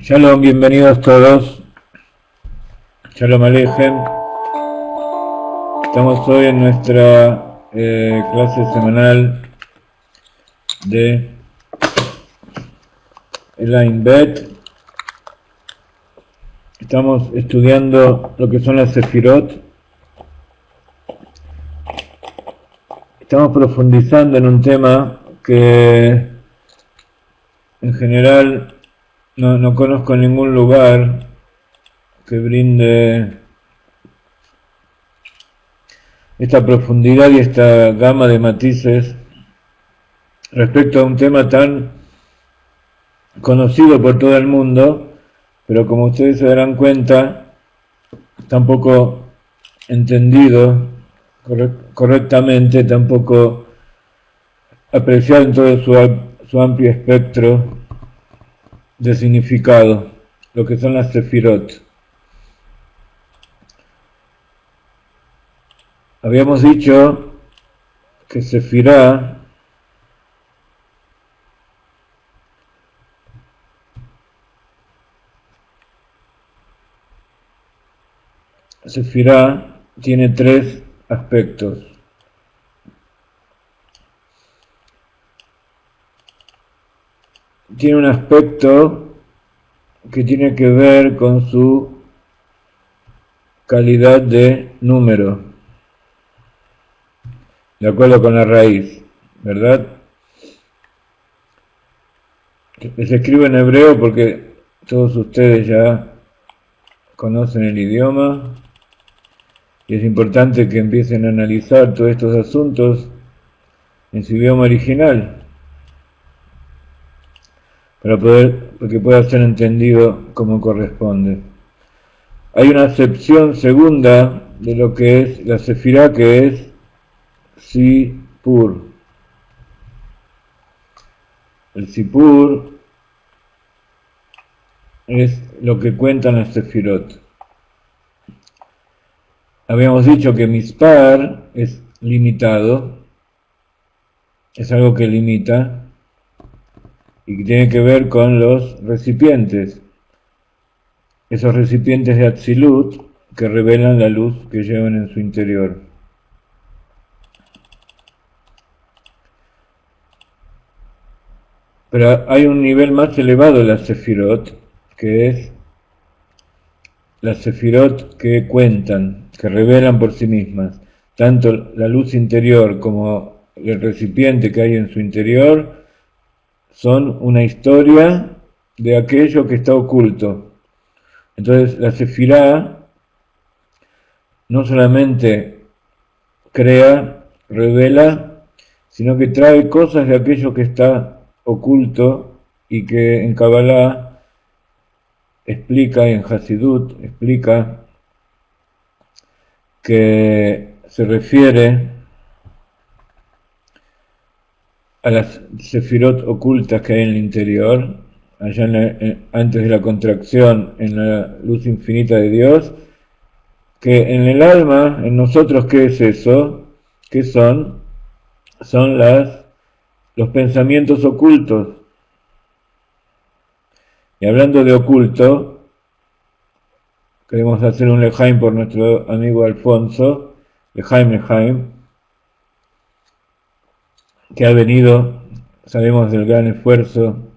Shalom, bienvenidos todos. Shalom Aleichem. Estamos hoy en nuestra clase semanal de Elain Bet. Estamos estudiando lo que son las Sefirot. Estamos profundizando en un tema que en general no conozco ningún lugar que brinde esta profundidad y esta gama de matices respecto a un tema tan conocido por todo el mundo, pero como ustedes se darán cuenta, tampoco entendido correctamente, tampoco apreciado en todo su amplio espectro de significado, lo que son las Sefirot. Habíamos dicho que Sefirá tiene tres aspectos. Tiene un aspecto que tiene que ver con su calidad de número, de acuerdo con la raíz, ¿verdad? Se escribe en hebreo porque todos ustedes ya conocen el idioma y es importante que empiecen a analizar todos estos asuntos en su idioma original, para que pueda ser entendido como corresponde. Hay una acepción segunda de lo que es la Sefirá, que es Sipur. El Sipur es lo que cuentan las Sefirot. Habíamos dicho que Mispar es limitado, es algo que limita, y que tiene que ver con los recipientes, esos recipientes de Atzilut que revelan la luz que llevan en su interior. Pero hay un nivel más elevado de las Sefirot, que es las Sefirot que cuentan, que revelan por sí mismas, tanto la luz interior como el recipiente que hay en su interior, son una historia de aquello que está oculto. Entonces la Sefirá no solamente crea, revela, sino que trae cosas de aquello que está oculto y que en Kabbalah explica, y en Hasidut explica, que se refiere a las Sefirot ocultas que hay en el interior, allá antes de la contracción, en la luz infinita de Dios, que en el alma, en nosotros, ¿qué es eso? ¿Qué son? Son los pensamientos ocultos. Y hablando de oculto, queremos hacer un lejaim por nuestro amigo Alfonso, lejaim, que ha venido, sabemos del gran esfuerzo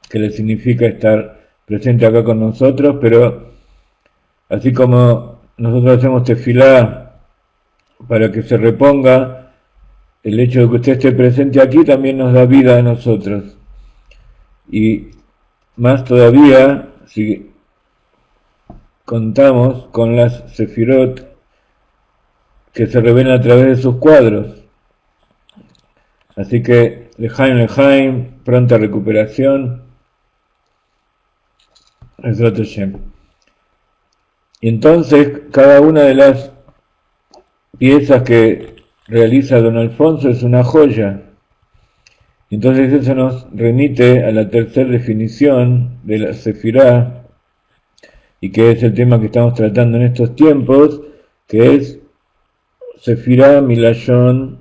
que le significa estar presente acá con nosotros, pero así como nosotros hacemos tefilá para que se reponga, el hecho de que usted esté presente aquí también nos da vida a nosotros. Y más todavía, si contamos con las sefirot que se revelan a través de sus cuadros. Así que, lejaim, pronta recuperación. Y entonces, cada una de las piezas que realiza don Alfonso es una joya. Entonces eso nos remite a la tercera definición de la sefirá, y que es el tema que estamos tratando en estos tiempos, que es sefirá milashon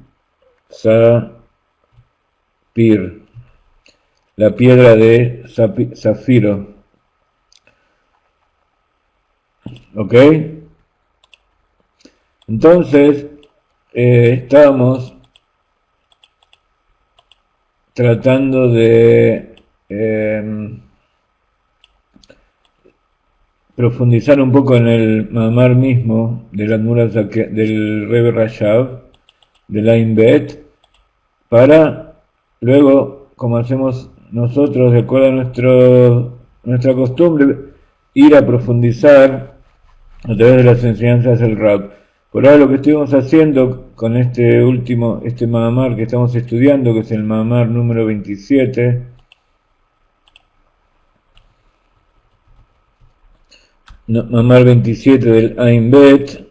sapir, la piedra de zafiro. ¿Ok? Entonces, estábamos tratando de profundizar un poco en el mamar mismo del Rebbe Rashab, del Ain Bet, para luego, como hacemos nosotros, de acuerdo a nuestra costumbre, ir a profundizar a través de las enseñanzas del Rab. Por ahora lo que estuvimos haciendo con este mamar que estamos estudiando, que es el mamar número 27, mamar 27 del Ain Bet,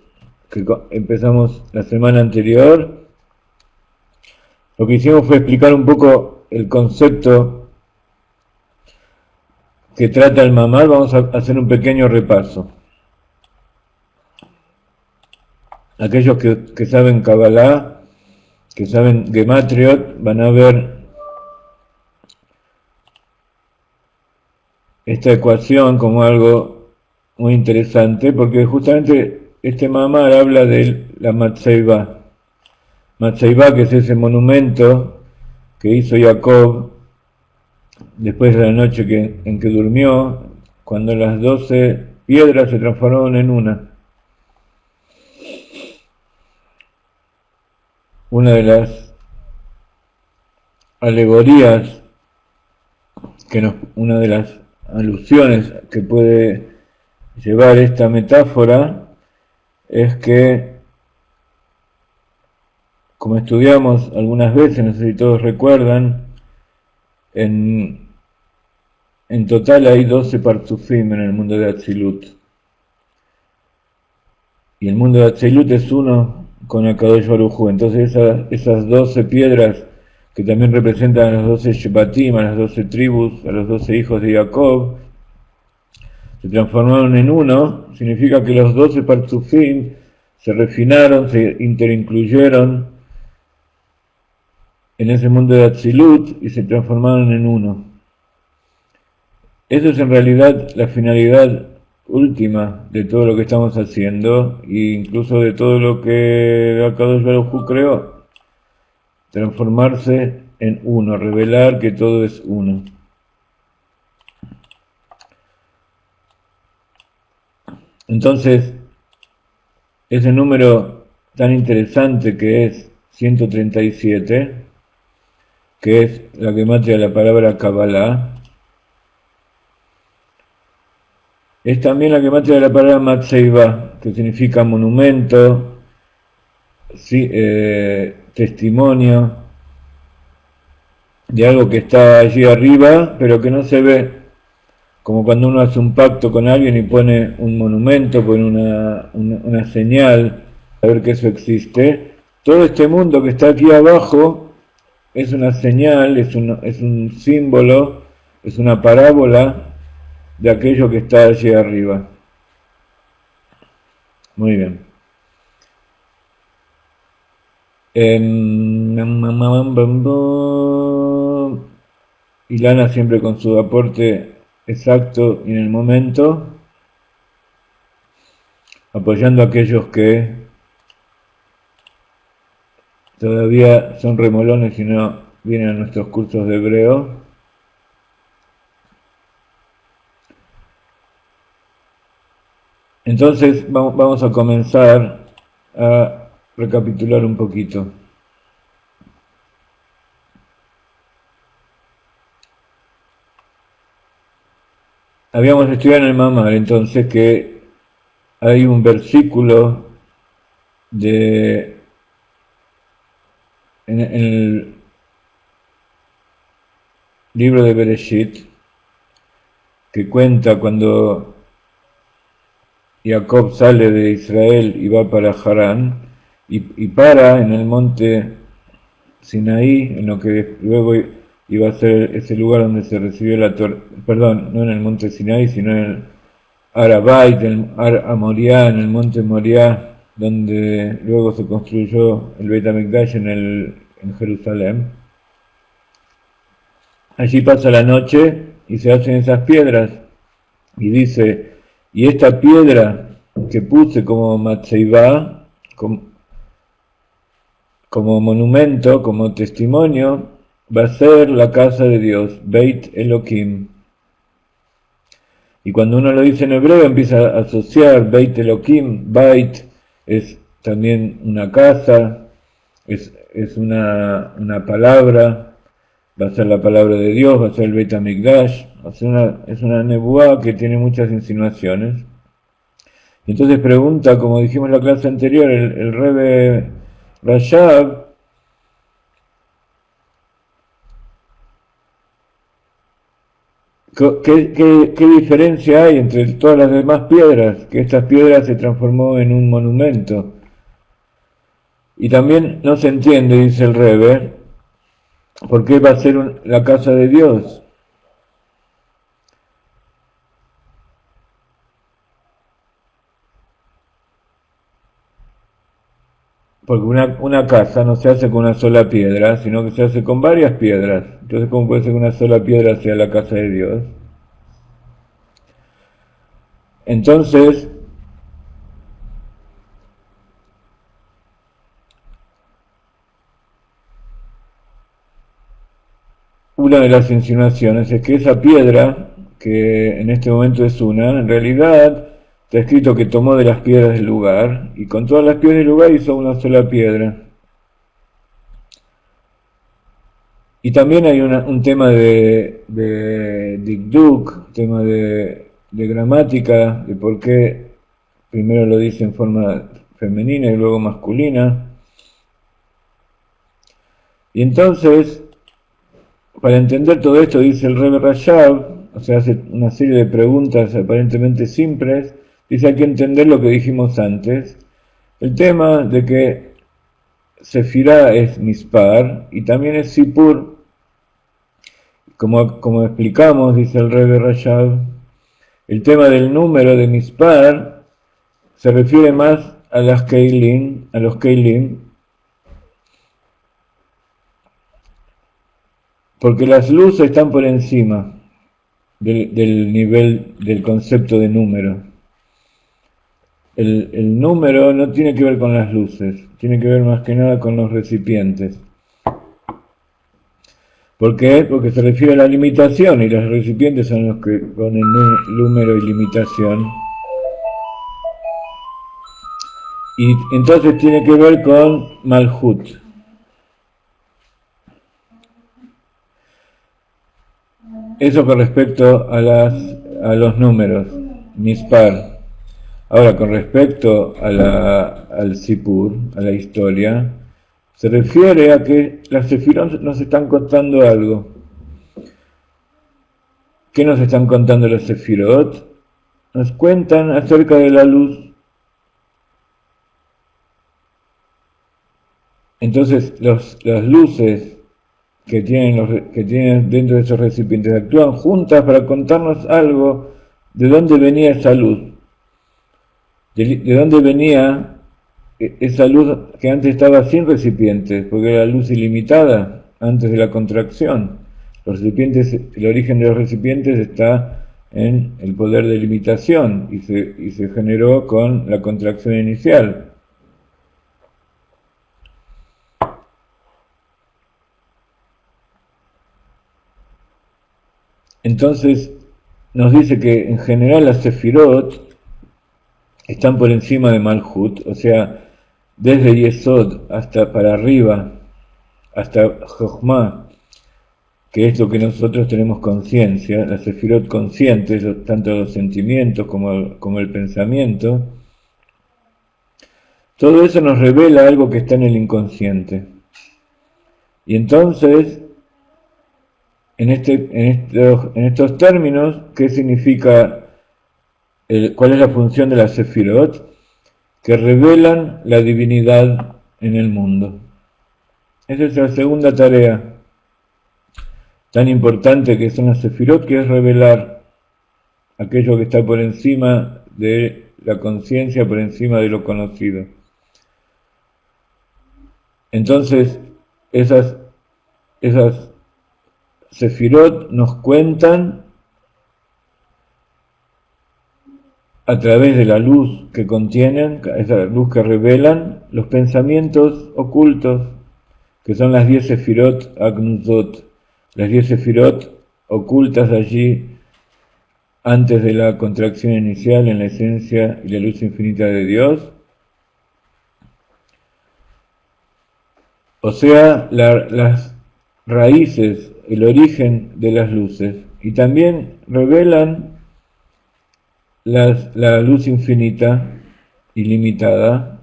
que empezamos la semana anterior. Lo que hicimos fue explicar un poco el concepto que trata el mamar. Vamos a hacer un pequeño repaso. Aquellos que saben Kabbalah, que saben Gematriot, van a ver esta ecuación como algo muy interesante, porque justamente este mamar habla de la Matzeivá. Matzeivá, que es ese monumento que hizo Jacob después de la noche en que durmió, cuando las 12 piedras se transformaron en una. Una de las alegorías, una de las alusiones que puede llevar esta metáfora es que, como estudiamos algunas veces, no sé si todos recuerdan, en total hay 12 partzufim en el mundo de Atzilut. Y el mundo de Atzilut es uno con Akadosh Baruj Hu. Entonces esas 12 piedras que también representan a los 12 Shebatim, a las 12 tribus, a los 12 hijos de Jacob, se transformaron en uno. Significa que los 12 partzufim se refinaron, se interincluyeron en ese mundo de Atzilut y se transformaron en uno. Eso es en realidad la finalidad última de todo lo que estamos haciendo, e incluso de todo lo que Akadosh Baruj Hu creó: transformarse en uno, revelar que todo es uno. Entonces, ese número tan interesante que es 137, que es la gematria de la palabra Kabbalah, es también la gematria de la palabra Matzeivá, que significa monumento, testimonio de algo que está allí arriba, pero que no se ve, como cuando uno hace un pacto con alguien y pone un monumento, pone una señal, saber que eso existe. Todo este mundo que está aquí abajo es una señal, es un símbolo es una parábola de aquello que está allí arriba. Muy bien. Ilana siempre con su aporte exacto y en el momento, apoyando a aquellos que todavía son remolones y no vienen a nuestros cursos de hebreo. Entonces vamos a comenzar a recapitular un poquito. Habíamos estudiado en el Mamar entonces que hay un versículo en el libro de Bereshit que cuenta cuando Jacob sale de Israel y va para Harán y para en el monte Sinaí, en lo que luego iba a ser ese lugar donde se recibió la Torah, perdón, no en el monte Sinaí, sino en el Arabait, en Moriah, en el monte Moriah, donde luego se construyó el Beit HaMikdash en Jerusalén. Allí pasa la noche y se hacen esas piedras y dice, y esta piedra que puse como Matzeivá, como monumento, como testimonio, va a ser la casa de Dios, Beit Elohim. Y cuando uno lo dice en hebreo empieza a asociar Beit Elohim, Beit es también una casa, es una palabra, va a ser la palabra de Dios, va a ser el Beit HaMikdash, es una nebuá que tiene muchas insinuaciones. Entonces pregunta, como dijimos en la clase anterior, el Rebbe Rashab, ¿qué diferencia hay entre todas las demás piedras? Que estas piedras se transformó en un monumento. Y también no se entiende, dice el Rebbe, por qué va a ser la casa de Dios. Porque una casa no se hace con una sola piedra, sino que se hace con varias piedras. Entonces, ¿cómo puede ser que una sola piedra sea la casa de Dios? Entonces, una de las insinuaciones es que esa piedra, que en este momento es una, en realidad está escrito que tomó de las piedras del lugar, y con todas las piedras del lugar hizo una sola piedra. Y también hay un tema de Dikduk, tema de gramática, de por qué primero lo dice en forma femenina y luego masculina. Y entonces, para entender todo esto, dice el Rebbe Rashab, o sea, hace una serie de preguntas aparentemente simples, dice hay que entender lo que dijimos antes, el tema de que Sefirá es Mispar y también es Sipur, como explicamos, dice el Rebbe Rashab, el tema del número de Mispar se refiere más a los Keilim, porque las luces están por encima del nivel del concepto de número. El número no tiene que ver con las luces, tiene que ver más que nada con los recipientes. ¿Por qué? Porque se refiere a la limitación y los recipientes son los que ponen número y limitación. Y entonces tiene que ver con Malhut. Eso con respecto a los números, Mispar. Ahora, con respecto al Sipur, a la historia, se refiere a que las Sefirot nos están contando algo. ¿Qué nos están contando las Sefirot? Nos cuentan acerca de la luz. Entonces, las luces que tienen dentro de esos recipientes actúan juntas para contarnos algo de dónde venía esa luz, de dónde venía esa luz que antes estaba sin recipientes, porque era luz ilimitada antes de la contracción. Los recipientes, el origen de los recipientes está en el poder de limitación y se generó con la contracción inicial. Entonces nos dice que en general las sefirot están por encima de Malhut, o sea, desde Yesod hasta para arriba, hasta Jochma, que es lo que nosotros tenemos conciencia, las sefirot conscientes, tanto los sentimientos como el pensamiento, todo eso nos revela algo que está en el inconsciente. Y entonces, en estos términos, ¿qué significa, cuál es la función de las sefirot? Que revelan la divinidad en el mundo. Esa es la segunda tarea tan importante que son las sefirot, que es revelar aquello que está por encima de la conciencia, por encima de lo conocido. Entonces, esas sefirot nos cuentan a través de la luz que contienen, esa luz que revelan, los pensamientos ocultos, que son las 10 sefirot Agnuzot, las 10 sefirot ocultas allí antes de la contracción inicial en la esencia y la luz infinita de Dios. O sea, las raíces, el origen de las luces. Y también revelan la luz infinita, ilimitada.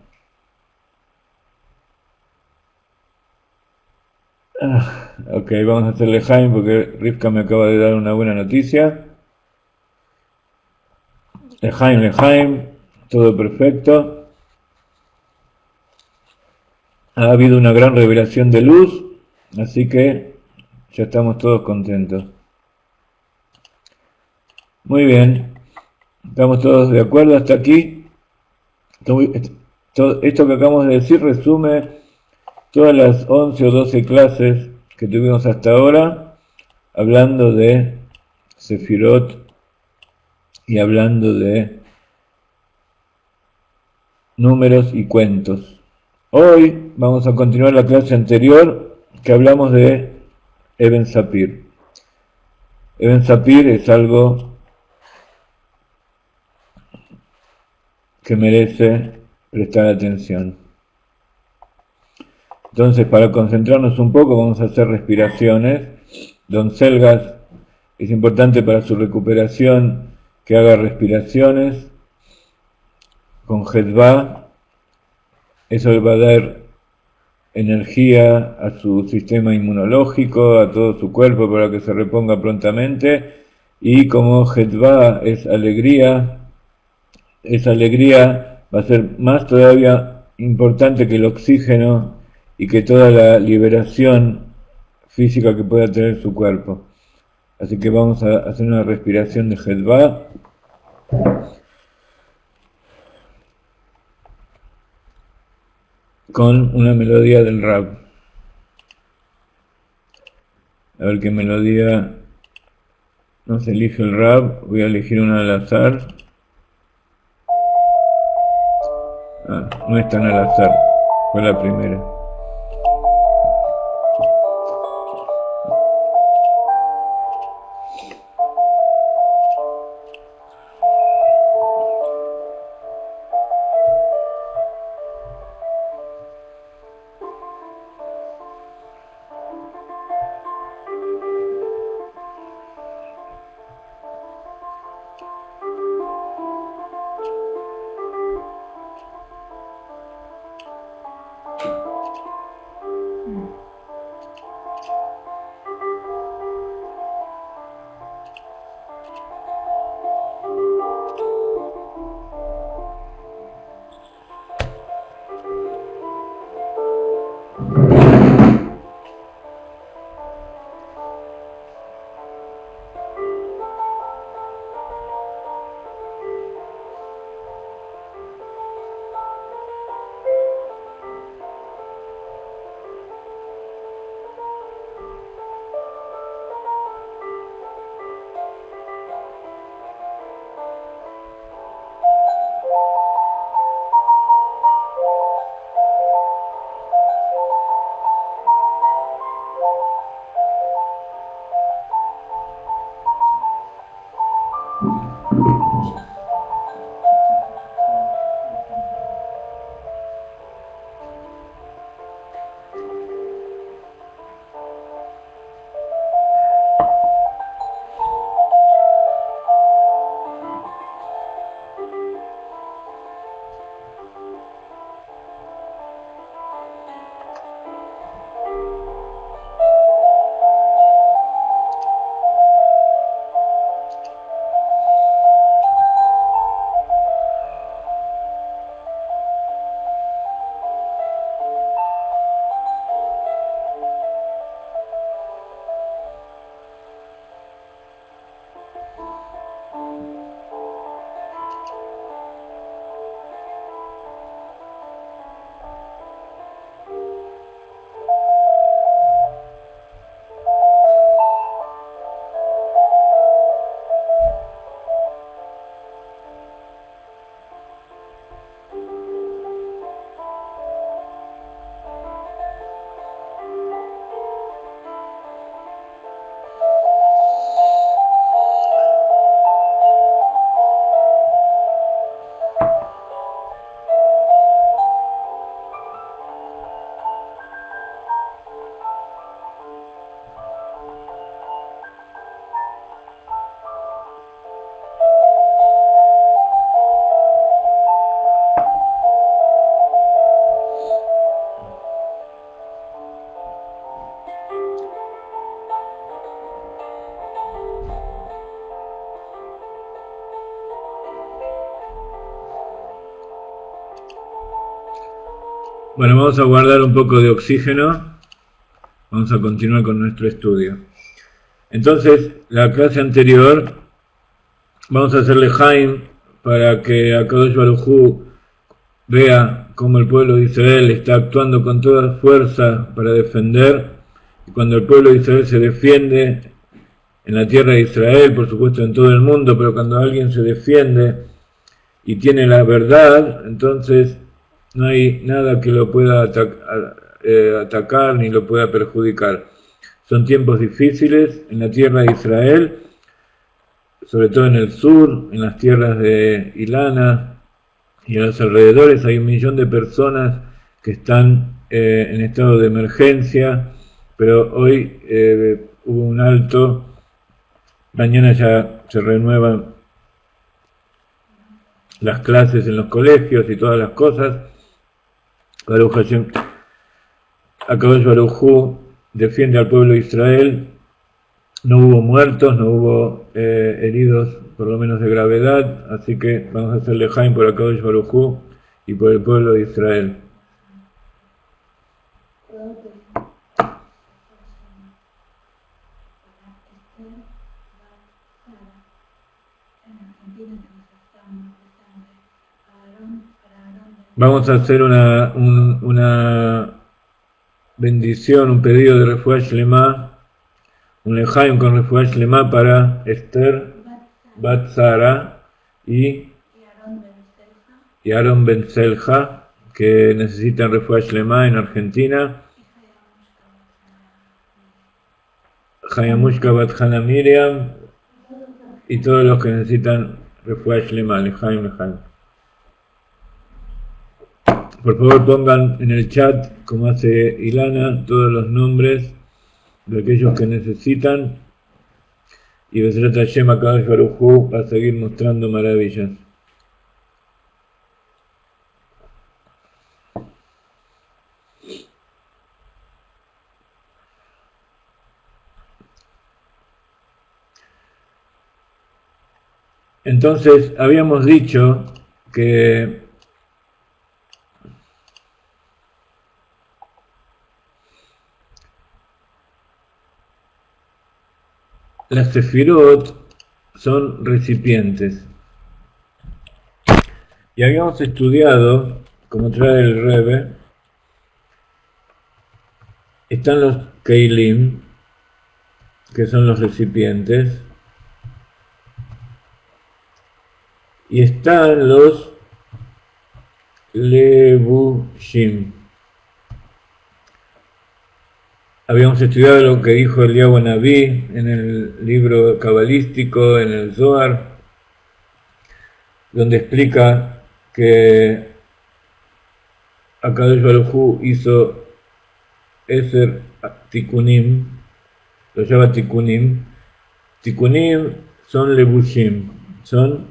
Ok, vamos a hacerle Jaime porque Rivka me acaba de dar una buena noticia. Lejaim, todo perfecto. Ha habido una gran revelación de luz, así que ya estamos todos contentos. Muy bien, estamos todos de acuerdo hasta aquí. Esto que acabamos de decir resume todas las 11 o 12 clases que tuvimos hasta ahora, hablando de Sefirot y hablando de números y cuentos. Hoy vamos a continuar la clase anterior que hablamos de Eben Sapir. Eben Sapir es algo que merece prestar atención. Entonces, para concentrarnos un poco, vamos a hacer respiraciones. Don Selgas, es importante para su recuperación que haga respiraciones con Hedva. Eso le va a dar energía a su sistema inmunológico, a todo su cuerpo para que se reponga prontamente. Y como Hedva es alegría, esa alegría va a ser más todavía importante que el oxígeno y que toda la liberación física que pueda tener su cuerpo. Así que vamos a hacer una respiración de Hedva. Con una melodía del rap. A ver qué melodía nos elige el rap. Voy a elegir una al azar. No es tan al azar. Fue la primera. Bueno, vamos a guardar un poco de oxígeno. Vamos a continuar con nuestro estudio. Entonces, la clase anterior, vamos a hacerle Jaim para que Akadosh Baruj Hu vea cómo el pueblo de Israel está actuando con toda fuerza para defender. Y cuando el pueblo de Israel se defiende en la tierra de Israel, por supuesto en todo el mundo, pero cuando alguien se defiende y tiene la verdad, entonces no hay nada que lo pueda atacar ni lo pueda perjudicar. Son tiempos difíciles en la tierra de Israel, sobre todo en el sur, en las tierras de Ilana y a los alrededores hay 1 millón de personas que están en estado de emergencia, pero hoy hubo un alto, mañana ya se renuevan las clases en los colegios y todas las cosas. Baruch Hashem, Akadosh Baruj Hu defiende al pueblo de Israel. No hubo muertos, no hubo heridos, por lo menos de gravedad, así que vamos a hacerle Jaim por Akadosh Baruj Hu y por el pueblo de Israel. Vamos a hacer una bendición, un pedido de Refuah Shlema, un lejaim con Refuah Shlema para Esther Bat Sara y Aaron Ben Selja, que necesitan Refuah Shlema en Argentina. Hayamushka Bat Hana Miriam y todos los que necesitan Refuah Shlema, lejaim. Por favor pongan en el chat, como hace Ilana, todos los nombres de aquellos que necesitan. Y Besrat Hashem Akadosh Baruj Hu va a seguir mostrando maravillas. Entonces, habíamos dicho que las sefirot son recipientes. Y habíamos estudiado, como trae el Rebbe, están los keilim, que son los recipientes, y están los levushim. Habíamos estudiado lo que dijo Eliyahu Naví en el libro cabalístico, en el Zohar, donde explica que Akadosh Baruj Hu hizo Eser Tikunim, lo llama Tikunim. Tikunim son levushim, son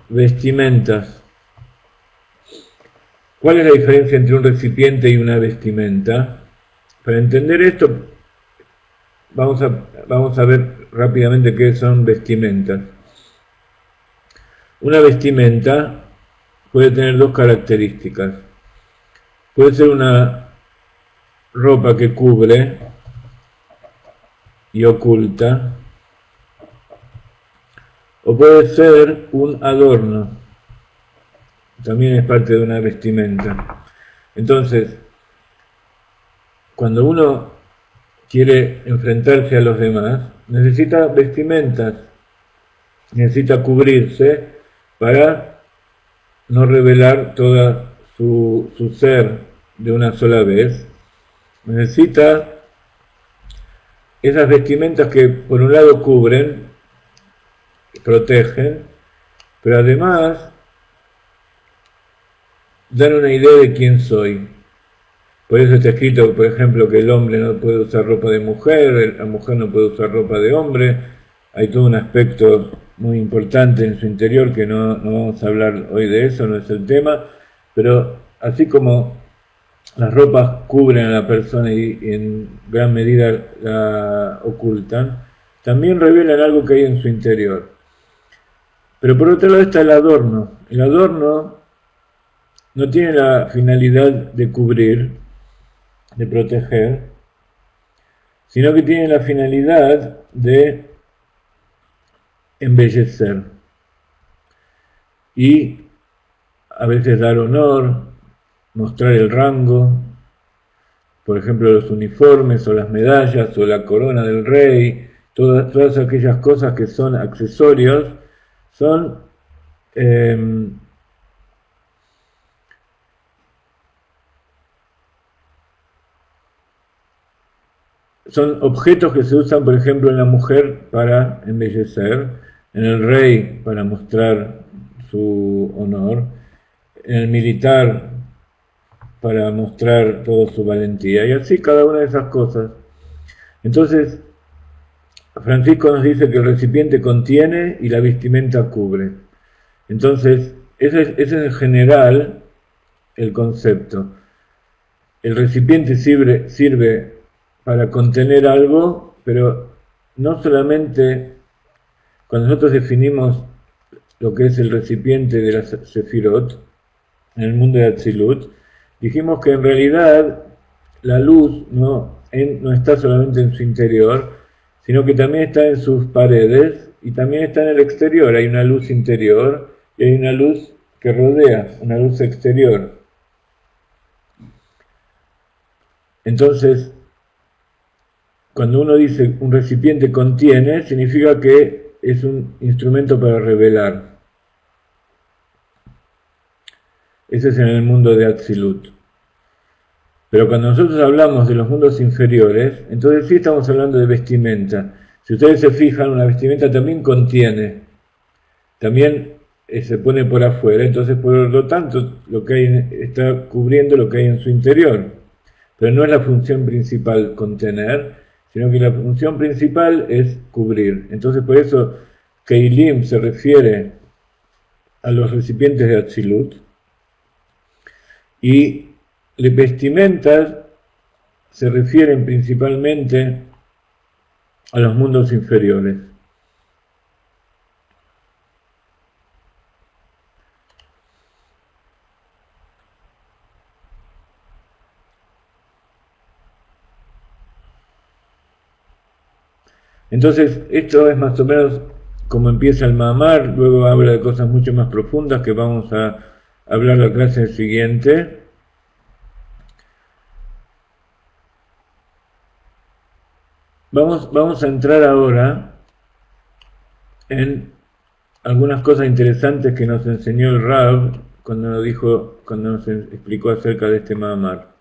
vestimentas. ¿Cuál es la diferencia entre un recipiente y una vestimenta? Para entender esto, vamos a ver rápidamente qué son vestimentas. Una vestimenta puede tener dos características. Puede ser una ropa que cubre y oculta, o puede ser un adorno. También es parte de una vestimenta. Entonces, cuando uno quiere enfrentarse a los demás, necesita vestimentas, necesita cubrirse para no revelar toda su ser de una sola vez. Necesita esas vestimentas que por un lado cubren, protegen, pero además dan una idea de quién soy. Por eso está escrito, por ejemplo, que el hombre no puede usar ropa de mujer, la mujer no puede usar ropa de hombre. Hay todo un aspecto muy importante en su interior que no vamos a hablar hoy de eso, no es el tema, pero así como las ropas cubren a la persona y en gran medida la ocultan, también revelan algo que hay en su interior. Pero por otro lado está el adorno. El adorno no tiene la finalidad de cubrir, de proteger, sino que tiene la finalidad de embellecer y a veces dar honor, mostrar el rango, por ejemplo los uniformes o las medallas o la corona del rey, todas aquellas cosas que son accesorios, son son objetos que se usan, por ejemplo, en la mujer para embellecer, en el rey para mostrar su honor, en el militar para mostrar toda su valentía, y así cada una de esas cosas. Entonces, Francisco nos dice que el recipiente contiene y la vestimenta cubre. Entonces, ese es en general el concepto. El recipiente sirve para contener algo, pero no solamente cuando nosotros definimos lo que es el recipiente de la Sefirot, en el mundo de Atzilut, dijimos que en realidad la luz no está solamente en su interior, sino que también está en sus paredes y también está en el exterior. Hay una luz interior y hay una luz que rodea, una luz exterior. Entonces, cuando uno dice un recipiente contiene, significa que es un instrumento para revelar. Ese es en el mundo de Atzilut. Pero cuando nosotros hablamos de los mundos inferiores, entonces sí estamos hablando de vestimenta. Si ustedes se fijan, una vestimenta también contiene, también se pone por afuera, entonces por lo tanto lo que hay está cubriendo lo que hay en su interior. Pero no es la función principal contener, sino que la función principal es cubrir. Entonces por eso Keilim se refiere a los recipientes de Atzilut y vestimentas se refieren principalmente a los mundos inferiores. Entonces, esto es más o menos como empieza el Mahamar, luego habla de cosas mucho más profundas que vamos a hablar la clase siguiente. Vamos a entrar ahora en algunas cosas interesantes que nos enseñó el Rab cuando nos explicó acerca de este Mahamar.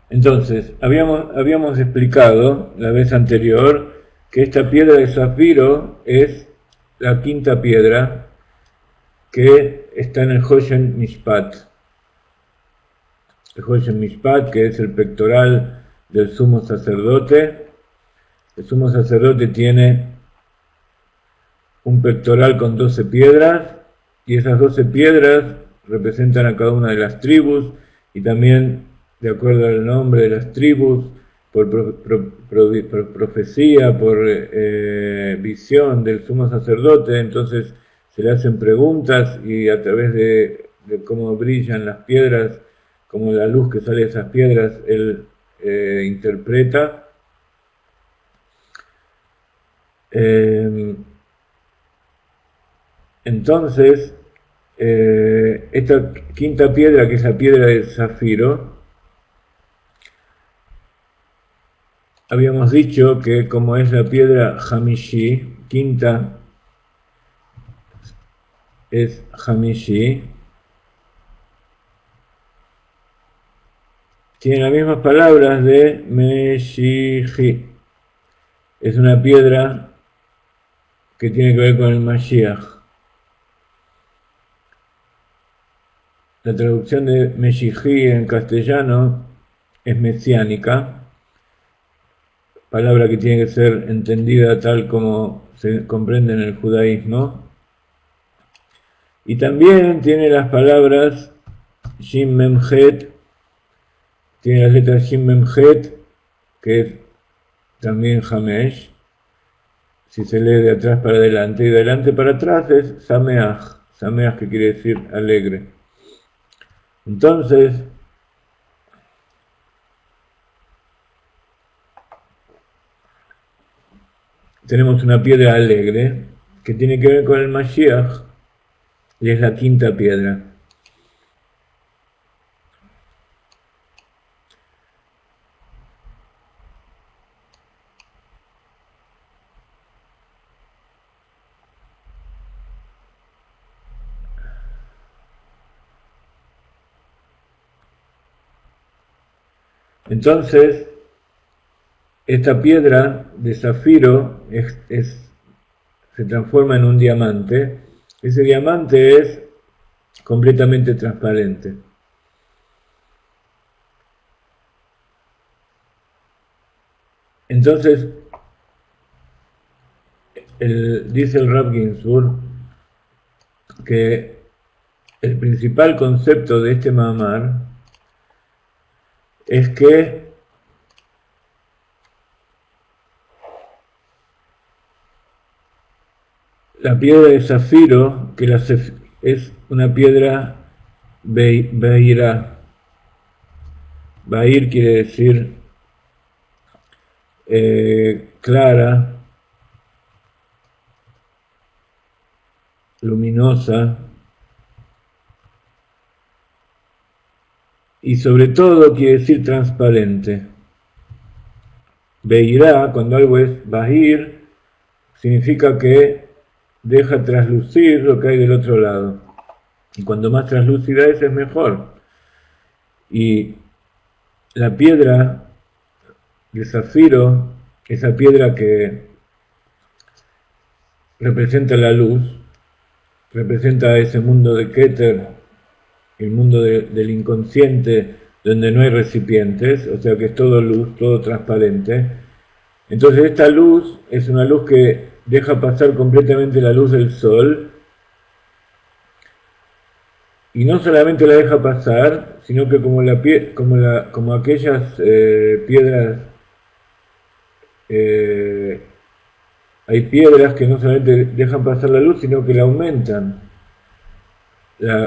Entonces, habíamos explicado la vez anterior que esta piedra de zafiro es la quinta piedra que está en el Hoshen Mishpat. El Hoshen Mishpat, que es el pectoral del sumo sacerdote. El sumo sacerdote tiene un pectoral con 12 piedras y esas 12 piedras representan a cada una de las tribus y también de acuerdo al nombre de las tribus, por profecía, por visión del sumo sacerdote, entonces se le hacen preguntas y a través de cómo brillan las piedras, como la luz que sale de esas piedras, él interpreta. Entonces, esta quinta piedra, que es la piedra de zafiro, habíamos dicho que como es la piedra Hamishi, quinta es Hamishi, tiene las mismas palabras de Meshichi. Es una piedra que tiene que ver con el Mashiach. La traducción de Meshichi en castellano es mesiánica, palabra que tiene que ser entendida tal como se comprende en el judaísmo. Y también tiene las palabras Shin Mem Het, tiene las letras Shin Mem Het, que es también Hamesh, si se lee de atrás para adelante, y de adelante para atrás es Sameach, Sameach que quiere decir alegre. Entonces, tenemos una piedra alegre que tiene que ver con el Mashiach y es la quinta piedra. Entonces, esta piedra de zafiro se transforma en un diamante. Ese diamante es completamente transparente. Entonces, dice el Rav Ginsburg que el principal concepto de este Mahamar es que la piedra de zafiro, que es una piedra Beirá. Bair quiere decir clara, luminosa, y sobre todo quiere decir transparente. Beirá, cuando algo es Bahir, significa que deja traslucir lo que hay del otro lado. Y cuando más translúcida es mejor. Y la piedra de zafiro, esa piedra que representa la luz, representa ese mundo de Keter, el mundo del inconsciente, donde no hay recipientes, o sea que es todo luz, todo transparente. Entonces esta luz es una luz que deja pasar completamente la luz del sol, y no solamente la deja pasar, sino que como aquellas piedras, hay piedras que no solamente dejan pasar la luz, sino que la aumentan,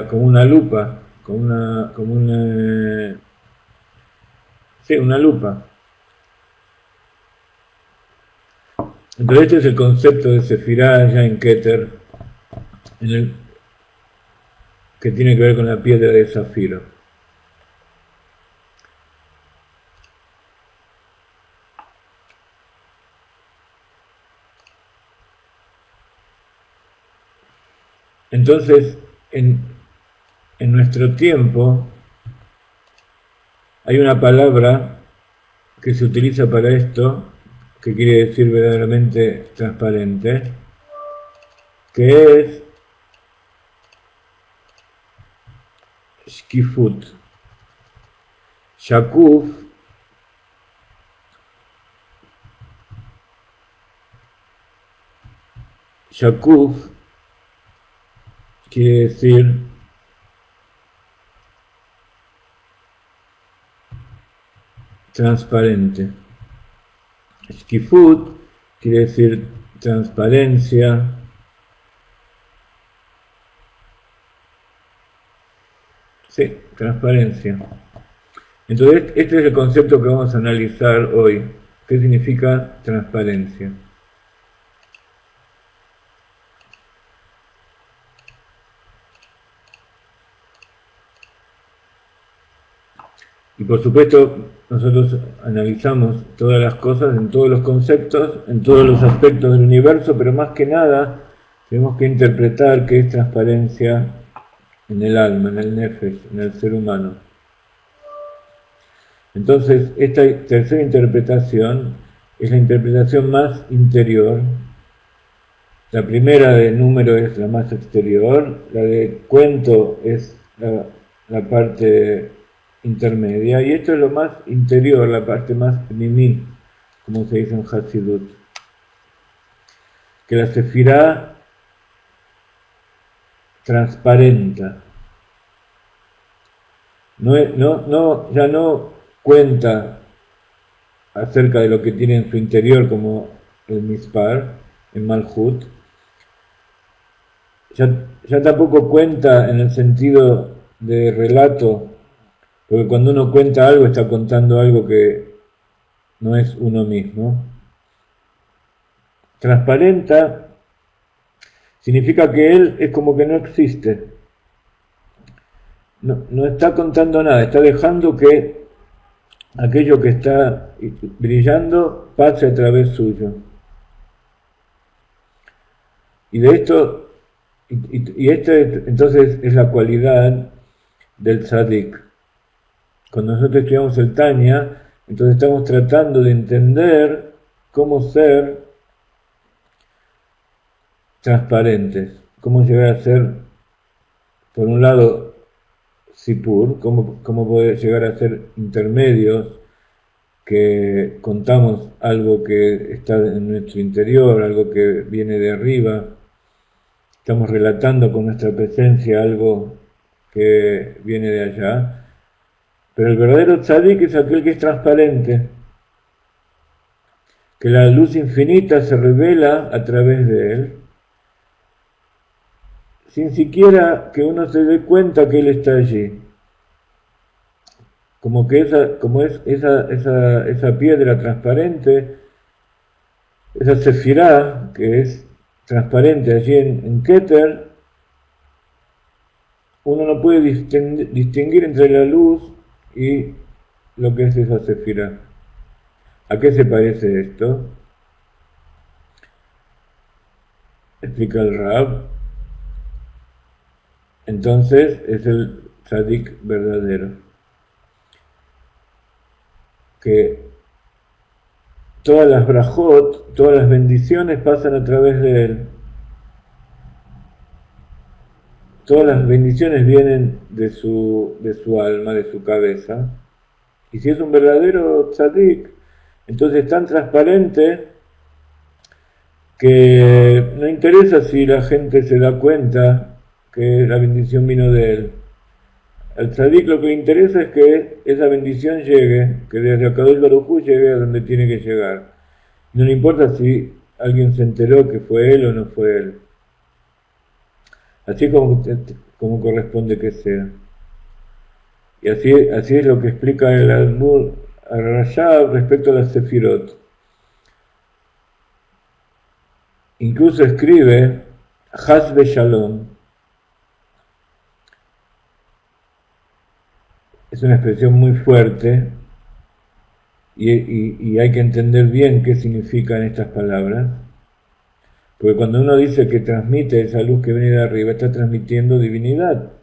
como una lupa, una lupa. Entonces este es el concepto de Sefirá ya en Keter, que tiene que ver con la piedra de zafiro. Entonces, en nuestro tiempo, hay una palabra que se utiliza para esto, que quiere decir verdaderamente transparente, que es Shkifut. Shakuf quiere decir transparente. Shkifut quiere decir transparencia. Sí, transparencia. Entonces, este es el concepto que vamos a analizar hoy. ¿Qué significa transparencia? Y por supuesto, nosotros analizamos todas las cosas en todos los conceptos, en todos los aspectos del universo, pero más que nada tenemos que interpretar qué es transparencia en el alma, en el nefesh, en el ser humano. Entonces, esta tercera interpretación es la interpretación más interior. La primera de número es la más exterior, la de cuento es la parte intermedia, y esto es lo más interior, la parte más mimí, como se dice en Hasidut. Que la Sefirá transparenta. Ya no cuenta acerca de lo que tiene en su interior como el Mispar, en Malhut. Ya tampoco cuenta en el sentido de relato, porque cuando uno cuenta algo está contando algo que no es uno mismo. Transparenta significa que él es como que no existe. No está contando nada, está dejando que aquello que está brillando pase a través suyo. Y de esto, entonces es la cualidad del tzadik. Cuando nosotros estudiamos el Tanya, entonces estamos tratando de entender cómo ser transparentes, cómo llegar a ser, por un lado, sipur, cómo poder llegar a ser intermedios, que contamos algo que está en nuestro interior, algo que viene de arriba, estamos relatando con nuestra presencia algo que viene de allá, pero el verdadero tzadik es aquel que es transparente, que la luz infinita se revela a través de él, sin siquiera que uno se dé cuenta que él está allí. Como que esa piedra transparente, esa sefirá que es transparente allí en Keter, uno no puede distinguir entre la luz y lo que es esa sefirá. ¿A qué se parece esto? Explica el Rab. Entonces es el tzadik verdadero, que todas las brajot, todas las bendiciones pasan a través de él. Todas las bendiciones vienen de su alma, de su cabeza. Y si es un verdadero tzadik, entonces es tan transparente que no interesa si la gente se da cuenta que la bendición vino de él. Al tzadik lo que le interesa es que esa bendición llegue, que desde Akadosh Baruj Hu llegue a donde tiene que llegar. No le importa si alguien se enteró que fue él o no fue él. Así como corresponde que sea. Y así es lo que explica el Admur Rashab respecto a las Sefirot. Incluso escribe Hasbe Shalom. Es una expresión muy fuerte y hay que entender bien qué significan estas palabras. Porque cuando uno dice que transmite esa luz que viene de arriba, está transmitiendo divinidad.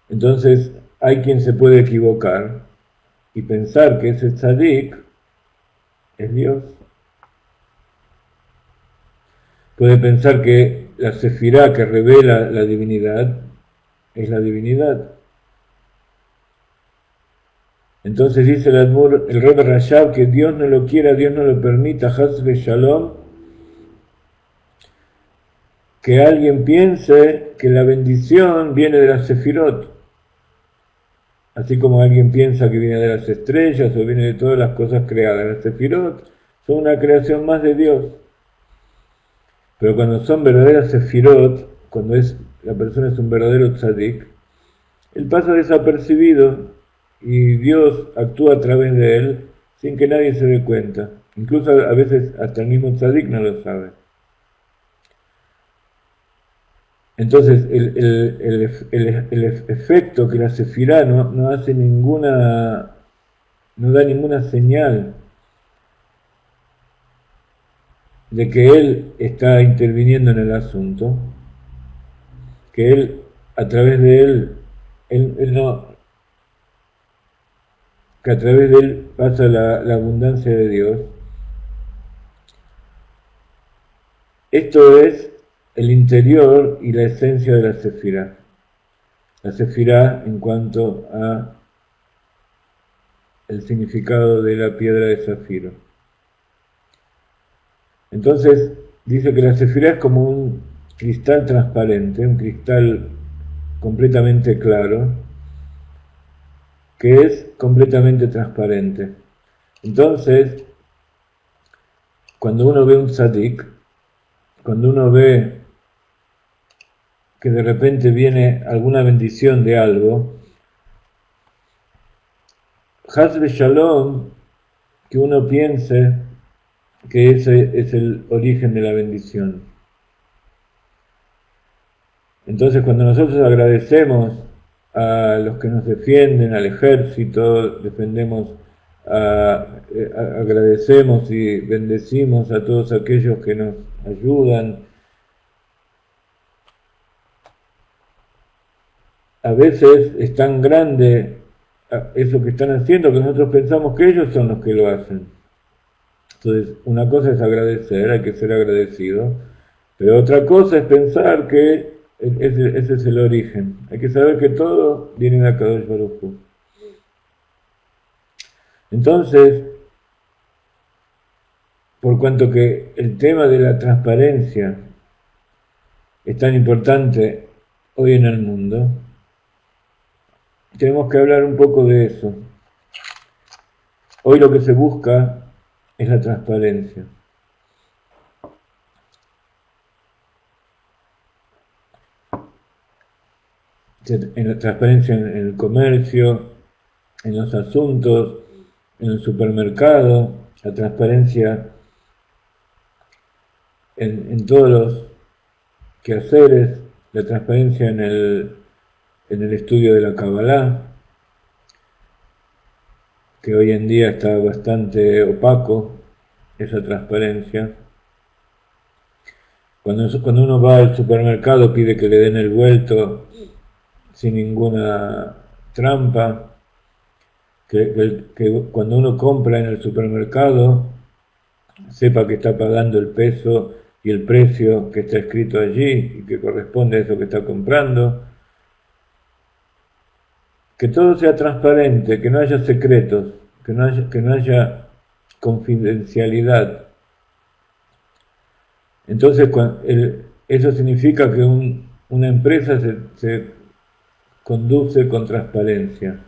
Entonces hay quien se puede equivocar y pensar que ese tzadik es Dios. Puede pensar que la sefirá que revela la divinidad es la divinidad. Entonces dice el Admur, el Rebbe Rashab, que Dios no lo quiera, Dios no lo permita, Hasbe Shalom, que alguien piense que la bendición viene de las sefirot. Así como alguien piensa que viene de las estrellas o viene de todas las cosas creadas. Las sefirot son una creación más de Dios. Pero cuando son verdaderas sefirot, cuando la persona es un verdadero tzadik, él pasa desapercibido y Dios actúa a través de él sin que nadie se dé cuenta. Incluso a veces hasta el mismo tzadik no lo sabe. Entonces el efecto que la sefirá no hace no da ninguna señal de que él está interviniendo en el asunto, que él, a través de él no, que a través de él pasa la abundancia de Dios. Esto es el interior y la esencia de la sefirá. La sefirá en cuanto a el significado de la piedra de zafiro. Entonces dice que la sefirá es como cristal transparente, un cristal completamente claro, que es completamente transparente. Entonces, cuando uno ve un tzadik, cuando uno ve que de repente viene alguna bendición de algo, Haz Shalom, que uno piense que ese es el origen de la bendición. Entonces, cuando nosotros agradecemos a los que nos defienden, al ejército, agradecemos y bendecimos a todos aquellos que nos ayudan, a veces es tan grande eso que están haciendo que nosotros pensamos que ellos son los que lo hacen. Entonces, una cosa es agradecer, hay que ser agradecido, pero otra cosa es pensar que ese es el origen. Hay que saber que todo viene de Akadosh Baruj Hu. Entonces, por cuanto que el tema de la transparencia es tan importante hoy en el mundo, tenemos que hablar un poco de eso. Hoy lo que se busca es la transparencia. En la transparencia en el comercio, en los asuntos, en el supermercado, la transparencia en todos los quehaceres, la transparencia en el estudio de la Kabbalah, que hoy en día está bastante opaco, esa transparencia. Cuando uno va al supermercado pide que le den el vuelto sin ninguna trampa, que cuando uno compra en el supermercado sepa que está pagando el peso y el precio que está escrito allí y que corresponde a eso que está comprando. Que todo sea transparente, que no haya secretos, que no haya confidencialidad. Entonces, eso significa que una empresa se conduce con transparencia.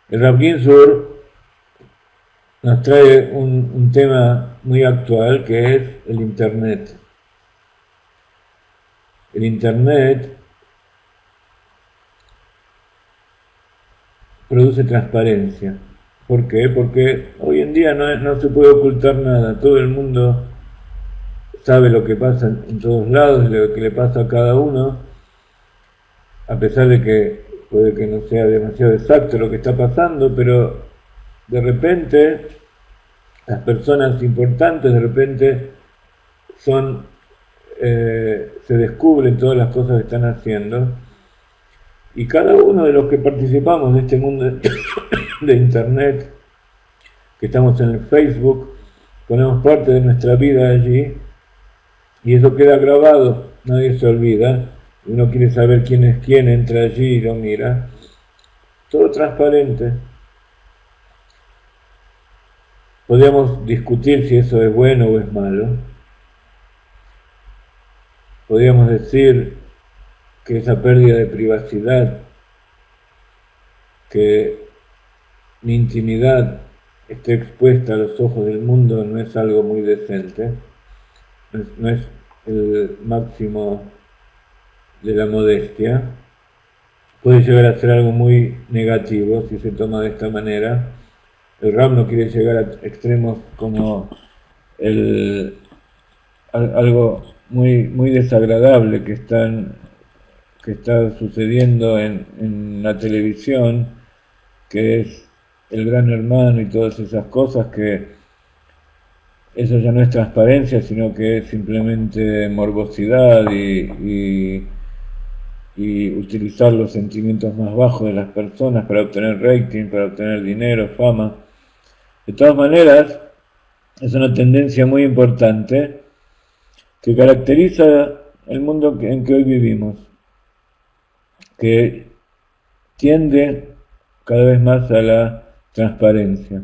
El Rav Ginsburg nos trae un tema muy actual que es el Internet. El Internet produce transparencia. ¿Por qué? Porque hoy en día no se puede ocultar nada. Todo el mundo sabe lo que pasa en todos lados, lo que le pasa a cada uno, a pesar de que puede que no sea demasiado exacto lo que está pasando, pero de repente las personas importantes de repente se descubren todas las cosas que están haciendo, y cada uno de los que participamos de este mundo de Internet, que estamos en el Facebook, ponemos parte de nuestra vida allí, y eso queda grabado, nadie se olvida. Uno quiere saber quién es quién, entra allí y lo mira. Todo transparente. Podríamos discutir si eso es bueno o es malo. Podríamos decir que esa pérdida de privacidad, que mi intimidad esté expuesta a los ojos del mundo, no es algo muy decente, no es el máximo de la modestia. Puede llegar a ser algo muy negativo si se toma de esta manera. El Ram no quiere llegar a extremos como algo muy desagradable que está sucediendo en la televisión, que es el Gran Hermano y todas esas cosas, que eso ya no es transparencia, sino que es simplemente morbosidad y utilizar los sentimientos más bajos de las personas para obtener rating, para obtener dinero, fama. De todas maneras, es una tendencia muy importante que caracteriza el mundo en que hoy vivimos, que tiende cada vez más a la transparencia.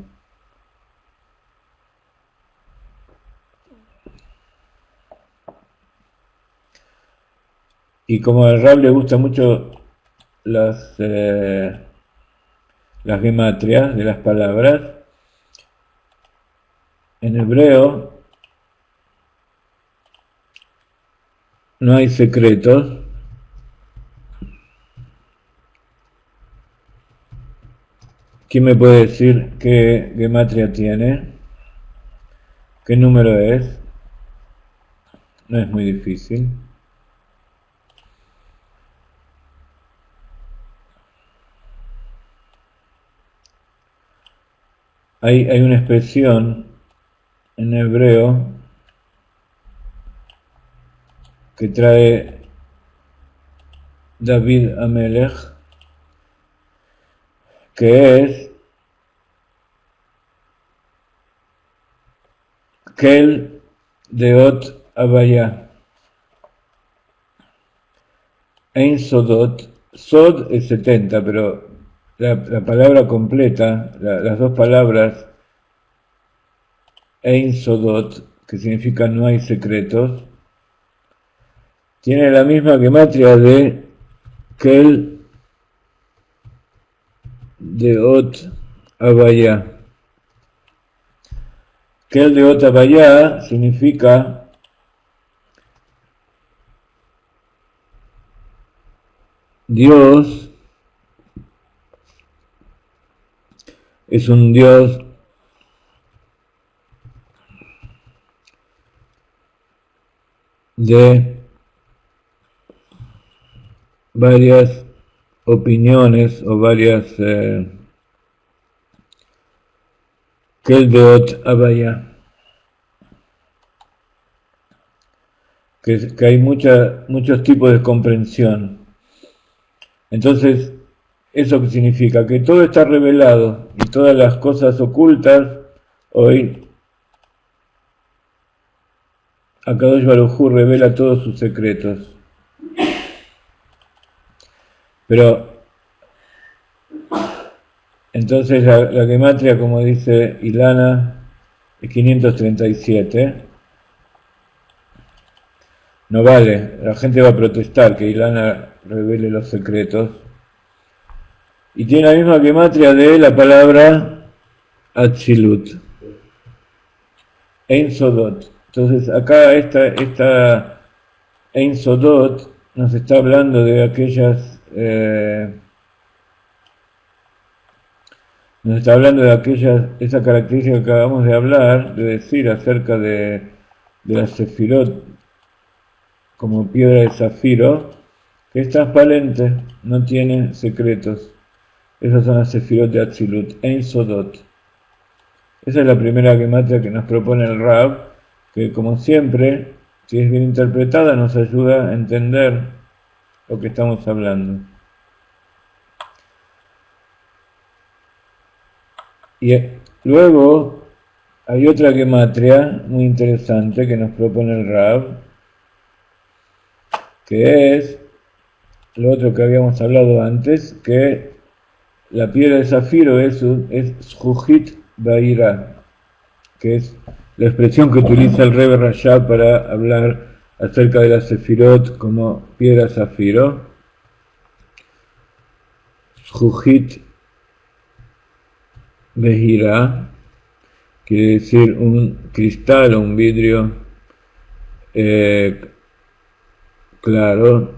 Y como al Rab le gustan mucho las gematrias de las palabras, en hebreo no hay secretos. ¿Quién me puede decir qué gematria tiene? ¿Qué número es? No es muy difícil. Hay una expresión en hebreo que trae David Amelech, que es Kel Deot Abaya. Ein Sodot. Sod es 70, pero la palabra completa, las dos palabras, Ein Sodot, que significa no hay secretos, tiene la misma gematria de Kel Deot Abaya. Kel Deot Abaya significa Dios es un Dios de varias opiniones o varias Kel Deot Abaya, que hay muchos tipos de comprensión. Entonces, ¿eso qué significa? Que todo está revelado y todas las cosas ocultas, hoy Akadosh Baruj Hu revela todos sus secretos. Pero, entonces la gematria, como dice Ilana, es 537. No vale, la gente va a protestar que Ilana revele los secretos. Y tiene la misma gematria de la palabra Atzilut, Ein Sodot. Entonces acá esta Ein Sodot nos está hablando de aquellas esa característica que acabamos de hablar, de decir acerca de la Sefirot como piedra de zafiro, que es transparente, no tiene secretos. Esas son las Sefirot de Atzilut, Ein Sodot. Esa es la primera gematria que nos propone el Rab, que como siempre, si es bien interpretada, nos ayuda a entender lo que estamos hablando. Y luego hay otra gematria muy interesante que nos propone el Rab, que es lo otro que habíamos hablado antes, que la piedra de zafiro es Shujit Baira, que es la expresión que utiliza el Rebbe Rashab para hablar acerca de la Sefirot como piedra zafiro. Shujit Behira quiere decir un cristal o un vidrio claro,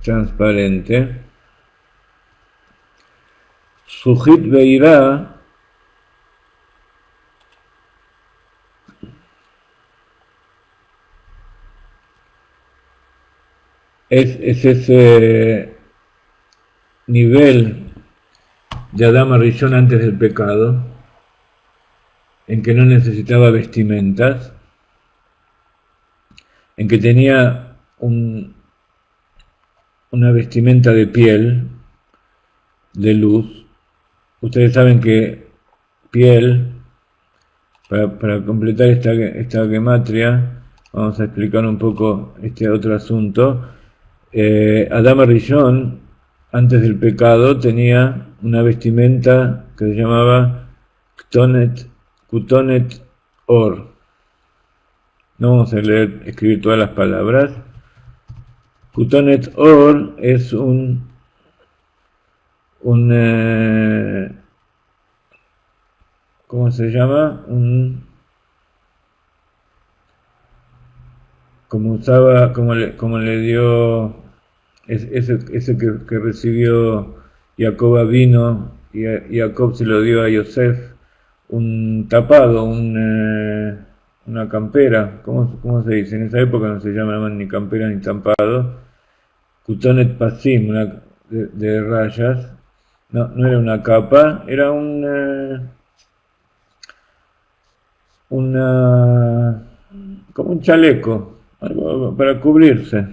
transparente. Shujit Behira es ese nivel de Adán Rishon antes del pecado, en que no necesitaba vestimentas, en que tenía una vestimenta de piel, de luz. Ustedes saben que piel, para completar esta gematria, vamos a explicar un poco este otro asunto. Adán Rishon, antes del pecado, tenía una vestimenta que se llamaba Kutonet Or. No vamos a escribir todas las palabras. Kutonet Or es ¿cómo se llama? Como le dio ese que recibió Jacob vino y Jacob se lo dio a Yosef, un tapado, una campera, ¿cómo se dice? En esa época no se llamaban ni campera ni tapado, Kutonet Pasim, de rayas, no era una capa, era como un chaleco, algo para cubrirse,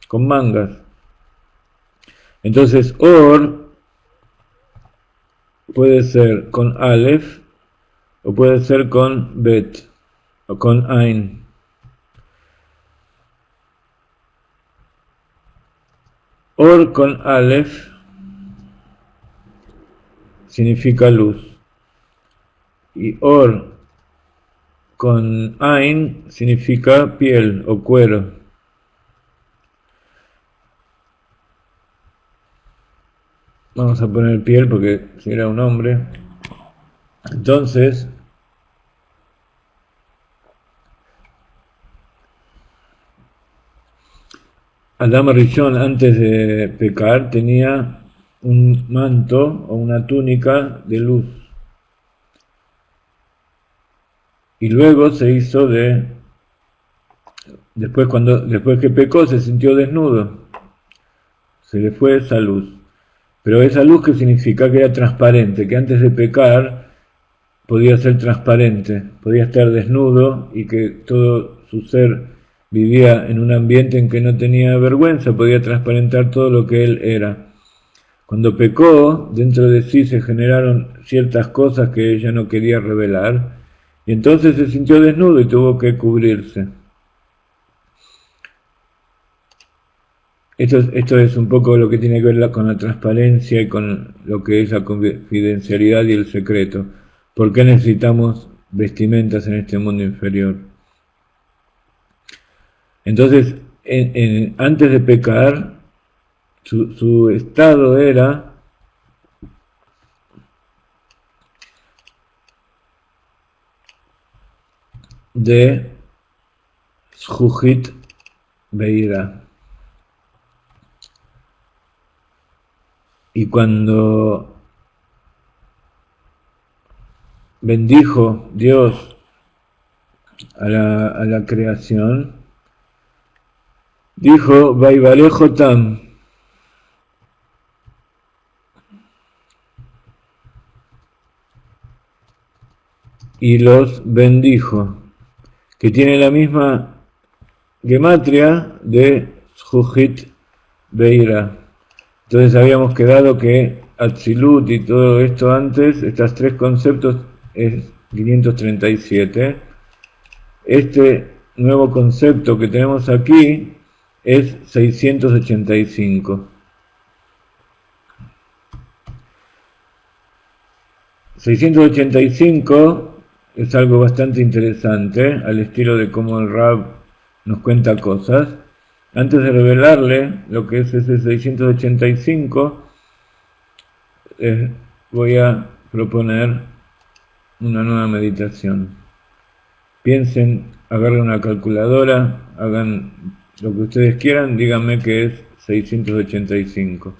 con mangas. Entonces, Or puede ser con Aleph o puede ser con Bet o con Ain. Or con Aleph significa luz y Or con Ain significa piel o cuero. Vamos a poner piel porque si era un hombre. Entonces, Adam Rishon antes de pecar tenía un manto o una túnica de luz. Y luego se hizo después que pecó se sintió desnudo. Se le fue esa luz. Pero esa luz, ¿qué significa? Que era transparente, que antes de pecar podía ser transparente, podía estar desnudo y que todo su ser vivía en un ambiente en que no tenía vergüenza, podía transparentar todo lo que él era. Cuando pecó, dentro de sí se generaron ciertas cosas que ella no quería revelar, y entonces se sintió desnudo y tuvo que cubrirse. Esto es un poco lo que tiene que ver con la transparencia y con lo que es la confidencialidad y el secreto. ¿Por qué necesitamos vestimentas en este mundo inferior? Entonces, antes de pecar, su estado era de Shujit Beira. Y cuando bendijo Dios a la creación, dijo, Vaivalejo Tam, y los bendijo, que tiene la misma gematria de Shujit Beira. Entonces habíamos quedado que Atzilut y todo esto antes, estos tres conceptos, es 537. Este nuevo concepto que tenemos aquí es 685. 685 es algo bastante interesante, al estilo de cómo el Rab nos cuenta cosas. Antes de revelarle lo que es ese 685, voy a proponer una nueva meditación. Piensen, agarren una calculadora, hagan lo que ustedes quieran, díganme que es 685.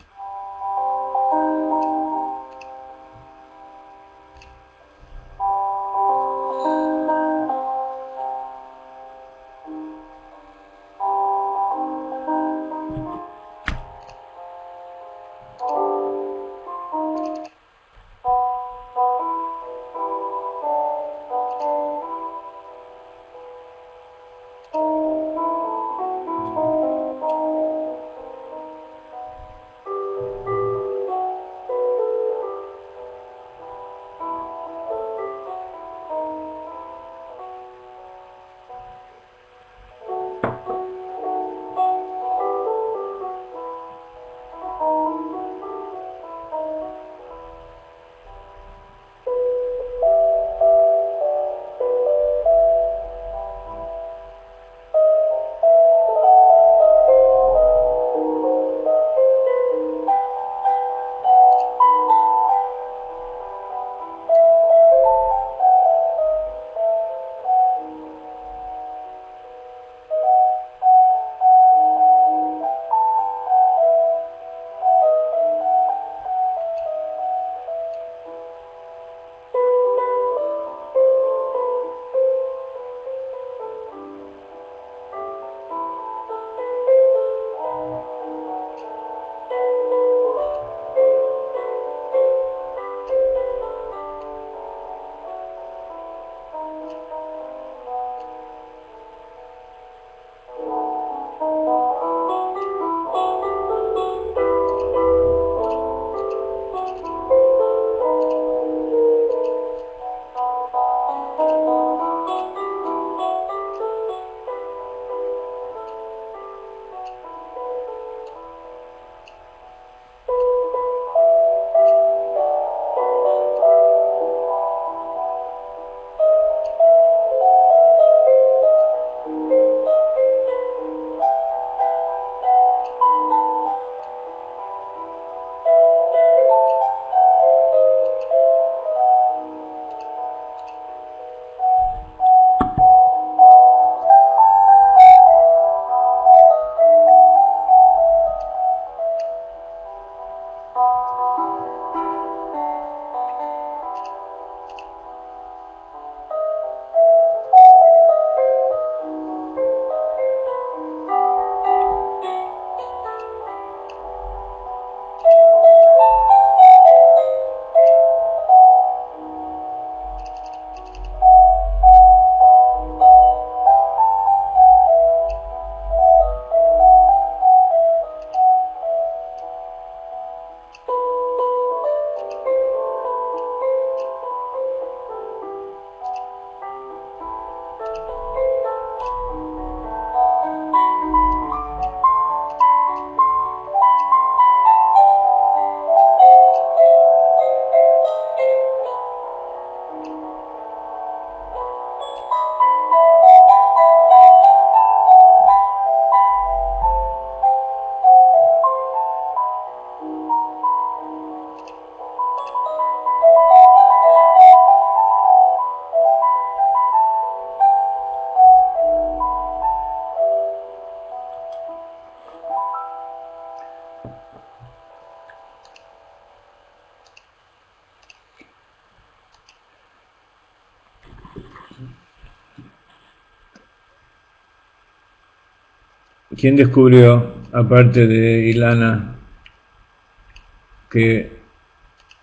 ¿Quién descubrió, aparte de Ilana, qué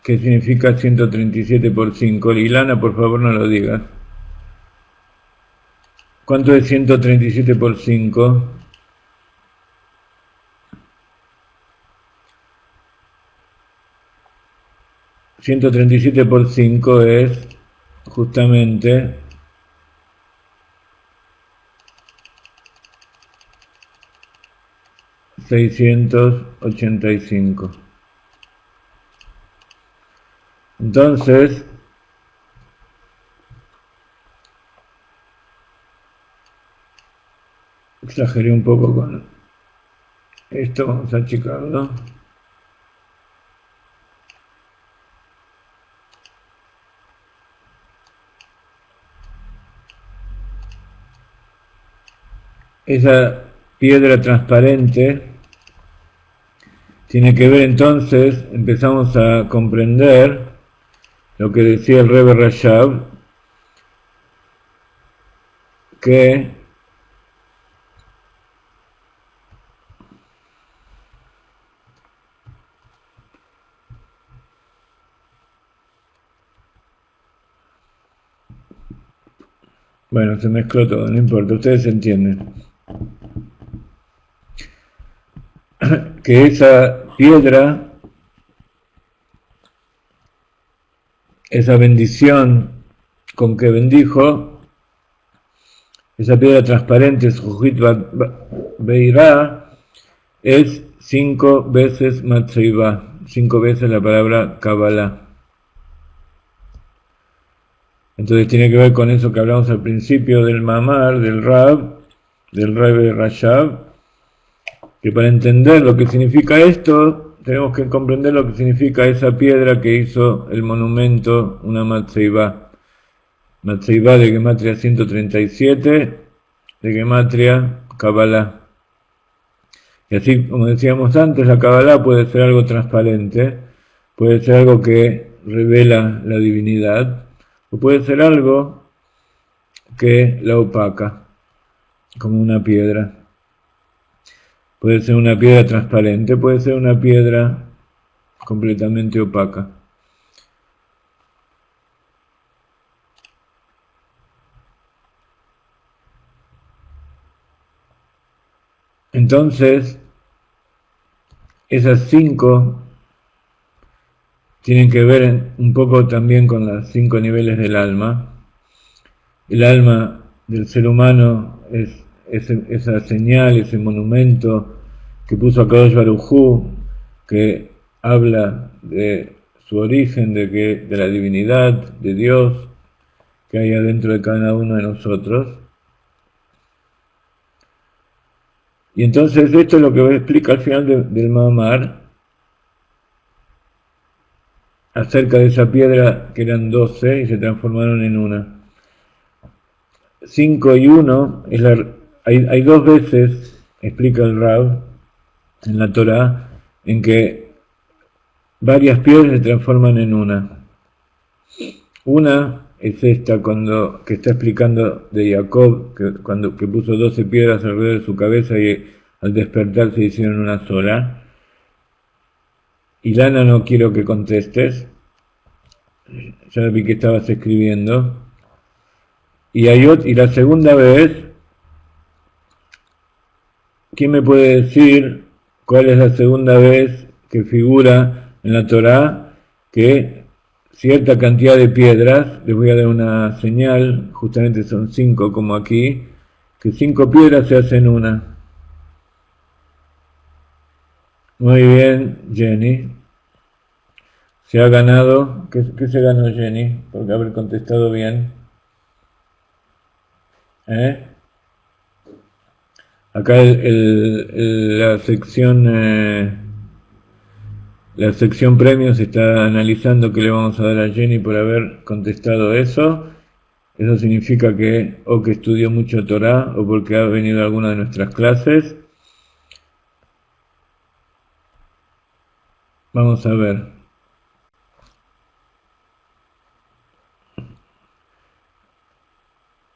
significa 137 por 5? Ilana, por favor, no lo digas. ¿Cuánto es 137 por 5? ...137 por 5 es justamente 685. Entonces, exageré un poco con esto, vamos a achicarlo. Esa piedra transparente tiene que ver entonces, empezamos a comprender lo que decía el Rebbe Rashab, que bueno, se mezcló todo, no importa, ustedes entienden. Que esa piedra, esa bendición con que bendijo, esa piedra transparente, Sujit Beirá, es 5 veces Matzeiba, 5 veces la palabra Kabbalah. Entonces tiene que ver con eso que hablamos al principio del Mamar, del Rebbe Rashab, que para entender lo que significa esto, tenemos que comprender lo que significa esa piedra que hizo el monumento, una Matzeiba. Matzeiba de Gematria 137, de Gematria Kabbalah. Y así, como decíamos antes, la Kabbalah puede ser algo transparente, puede ser algo que revela la divinidad, o puede ser algo que la opaca, como una piedra. Puede ser una piedra transparente, puede ser una piedra completamente opaca. Entonces, esas 5 tienen que ver un poco también con los 5 niveles del alma. El alma del ser humano es esa señal, ese monumento que puso Akadosh Baruj Hu, que habla de su origen, de la divinidad, de Dios, que hay adentro de cada uno de nosotros. Y entonces esto es lo que explica al final del Mahamar, acerca de esa piedra que eran 12 y se transformaron en una. 5 y 1, hay 2 veces, explica el Rab, en la Torah, en que varias piedras se transforman en una. Una es esta que está explicando de Jacob, que puso 12 piedras alrededor de su cabeza y al despertar se hicieron una sola. Y Lana, no quiero que contestes, ya vi que estabas escribiendo. Y la segunda vez, ¿quién me puede decir cuál es la segunda vez que figura en la Torá que cierta cantidad de piedras, les voy a dar una señal, justamente son 5 como aquí, que 5 piedras se hacen una? Muy bien, Jenny. Se ha ganado, ¿qué se ganó Jenny? Por haber contestado bien. ¿Eh? Acá la sección premios está analizando qué le vamos a dar a Jenny por haber contestado eso. Eso significa que o que estudió mucho Torah o porque ha venido a alguna de nuestras clases. Vamos a ver.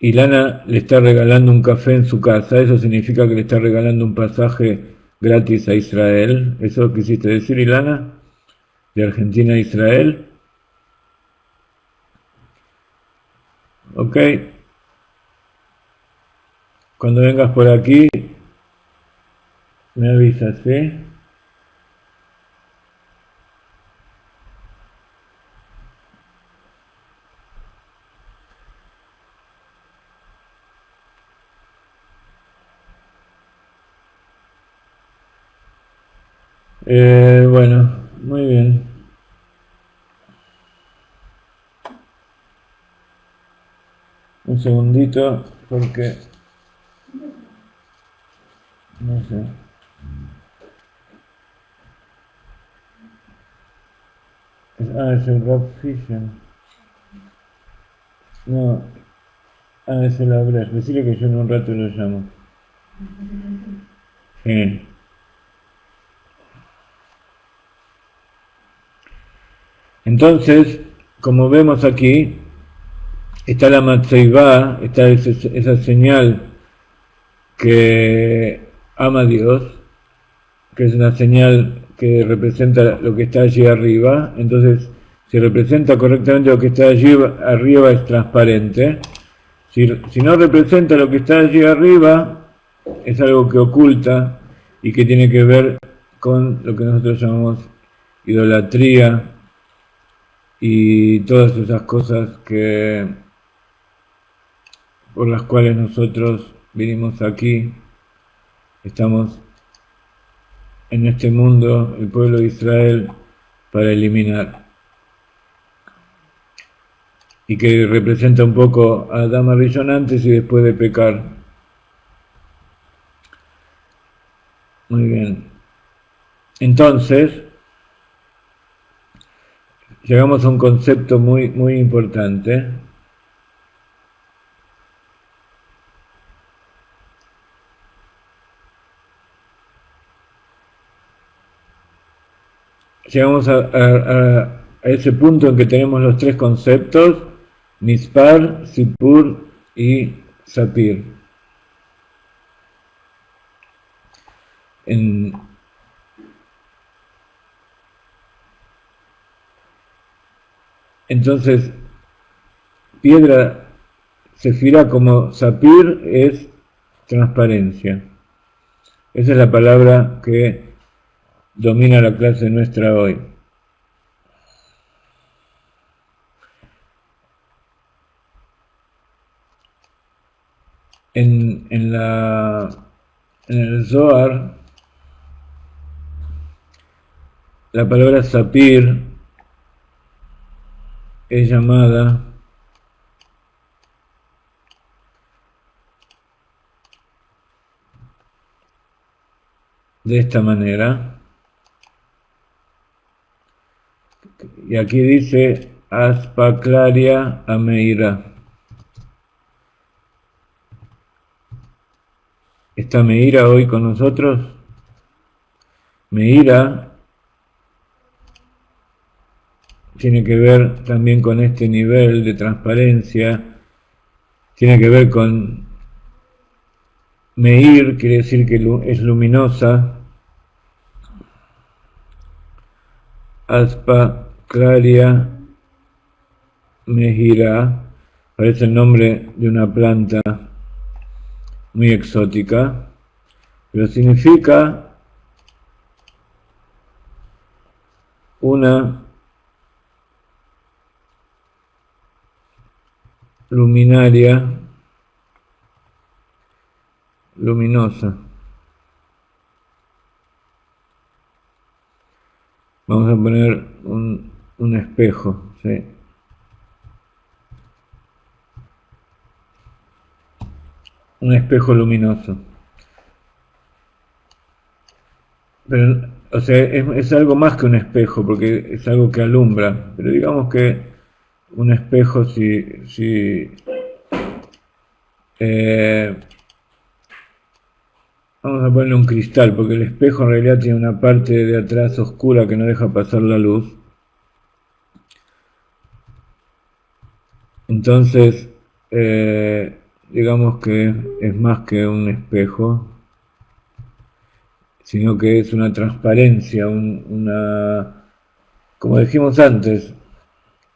Ilana le está regalando un café en su casa, eso significa que le está regalando un pasaje gratis a Israel. ¿Eso quisiste decir, Ilana? ¿De Argentina a Israel? Ok. Cuando vengas por aquí, me avisas, ¿sí? Bueno, muy bien. Un segundito, porque no sé. Es el Rob Fisher. No, es el Abrer. Decirle que yo en un rato lo llamo. Sí. Entonces, como vemos aquí, está la Matzeivá, está esa señal que ama a Dios, que es una señal que representa lo que está allí arriba. Entonces, si representa correctamente lo que está allí arriba es transparente. Si no representa lo que está allí arriba, es algo que oculta y que tiene que ver con lo que nosotros llamamos idolatría y todas esas cosas por las cuales nosotros vinimos aquí, estamos en este mundo, el pueblo de Israel, para eliminar. Y que representa un poco a Adán Rishon antes y después de pecar. Muy bien. Entonces, llegamos a un concepto muy, muy importante. Llegamos a ese punto en que tenemos los tres conceptos, Mispar, Sipur y Sapir. Entonces, piedra sefirá como Sapir es transparencia. Esa es la palabra que domina la clase nuestra hoy. En el Zohar, la palabra Sapir es llamada de esta manera. Y aquí dice Aspa Claria Ameira. ¿Está Meira hoy con nosotros? Meira tiene que ver también con este nivel de transparencia, tiene que ver con Meir, quiere decir que es luminosa, Aspa Claria Mejira, parece el nombre de una planta muy exótica, pero significa una luminaria luminosa. Vamos a poner un espejo, ¿sí? Un espejo luminoso. Pero, o sea, es algo más que un espejo, porque es algo que alumbra. Pero digamos que un espejo, vamos a ponerle un cristal, porque el espejo en realidad tiene una parte de atrás oscura que no deja pasar la luz. Entonces, digamos que es más que un espejo, sino que es una transparencia, como dijimos antes,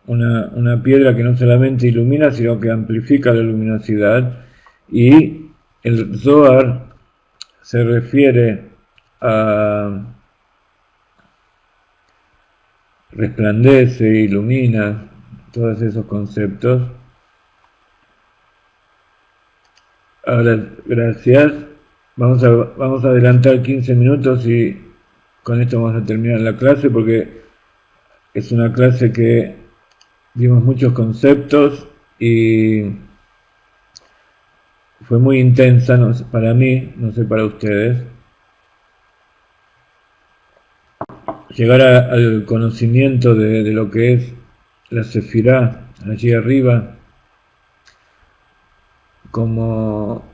una piedra que no solamente ilumina, sino que amplifica la luminosidad. Y el Zohar se refiere a resplandece, ilumina, todos esos conceptos. Ahora, gracias. Vamos a adelantar 15 minutos y con esto vamos a terminar la clase, porque es una clase que vimos muchos conceptos y fue muy intensa, no sé, para mí, no sé para ustedes. Llegar al conocimiento de lo que es la Sefirá allí arriba, como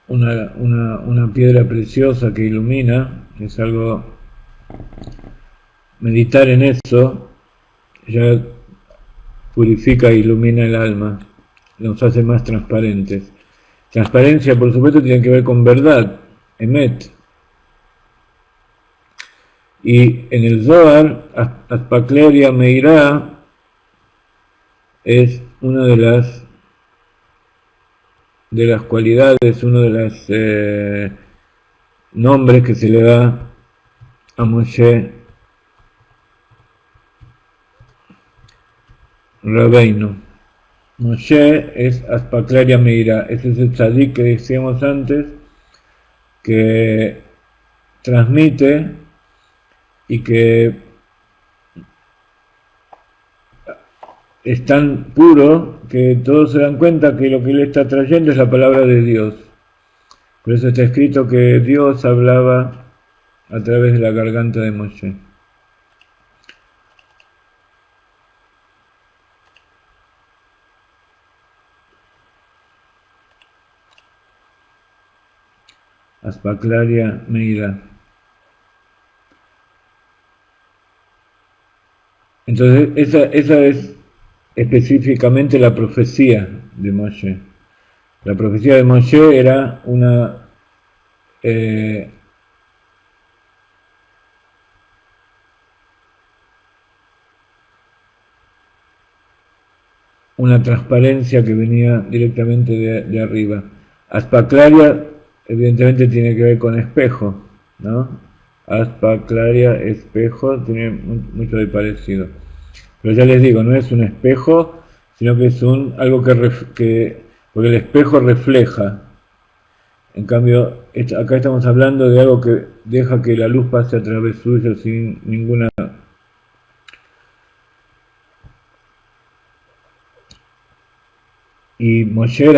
una piedra preciosa que ilumina, es algo, meditar en eso ya purifica e ilumina el alma, nos hace más transparentes. Transparencia, por supuesto, tiene que ver con verdad, emet. Y en el Zohar, Aspakleria Meirá es una de las cualidades, uno de los nombres que se le da a Moshe Rabbeinu. Moshe es Aspakleria Meirá, ese es el tzadik que decíamos antes, que transmite y que es tan puro que todos se dan cuenta que lo que él está trayendo es la palabra de Dios. Por eso está escrito que Dios hablaba a través de la garganta de Moshe. Aspaklaria Meira. Entonces, esa es específicamente la profecía de Moshe. La profecía de Moshe era una transparencia que venía directamente de arriba. Aspaklaria evidentemente tiene que ver con espejo, ¿no? Aspaklaria, espejo, tiene mucho de parecido. Pero ya les digo, no es un espejo, sino que es algo porque el espejo refleja. En cambio, acá estamos hablando de algo que deja que la luz pase a través suyo sin ninguna... Y Moshe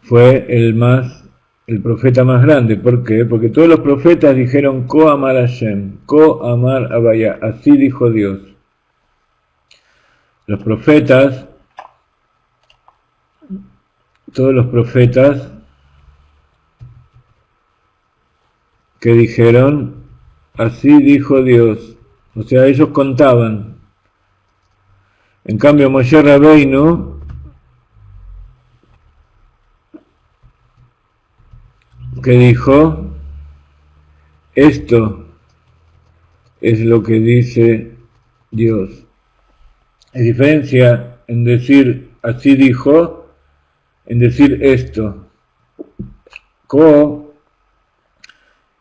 fue el profeta más grande. ¿Por qué? Porque todos los profetas dijeron Ko Amar Hashem, Ko Amar Abaya, así dijo Dios. Los profetas, todos los profetas que dijeron, así dijo Dios. O sea, ellos contaban. En cambio, Moshe Rabbeinu que dijo, esto es lo que dice Dios. Hay diferencia en decir así dijo, en decir esto. Ko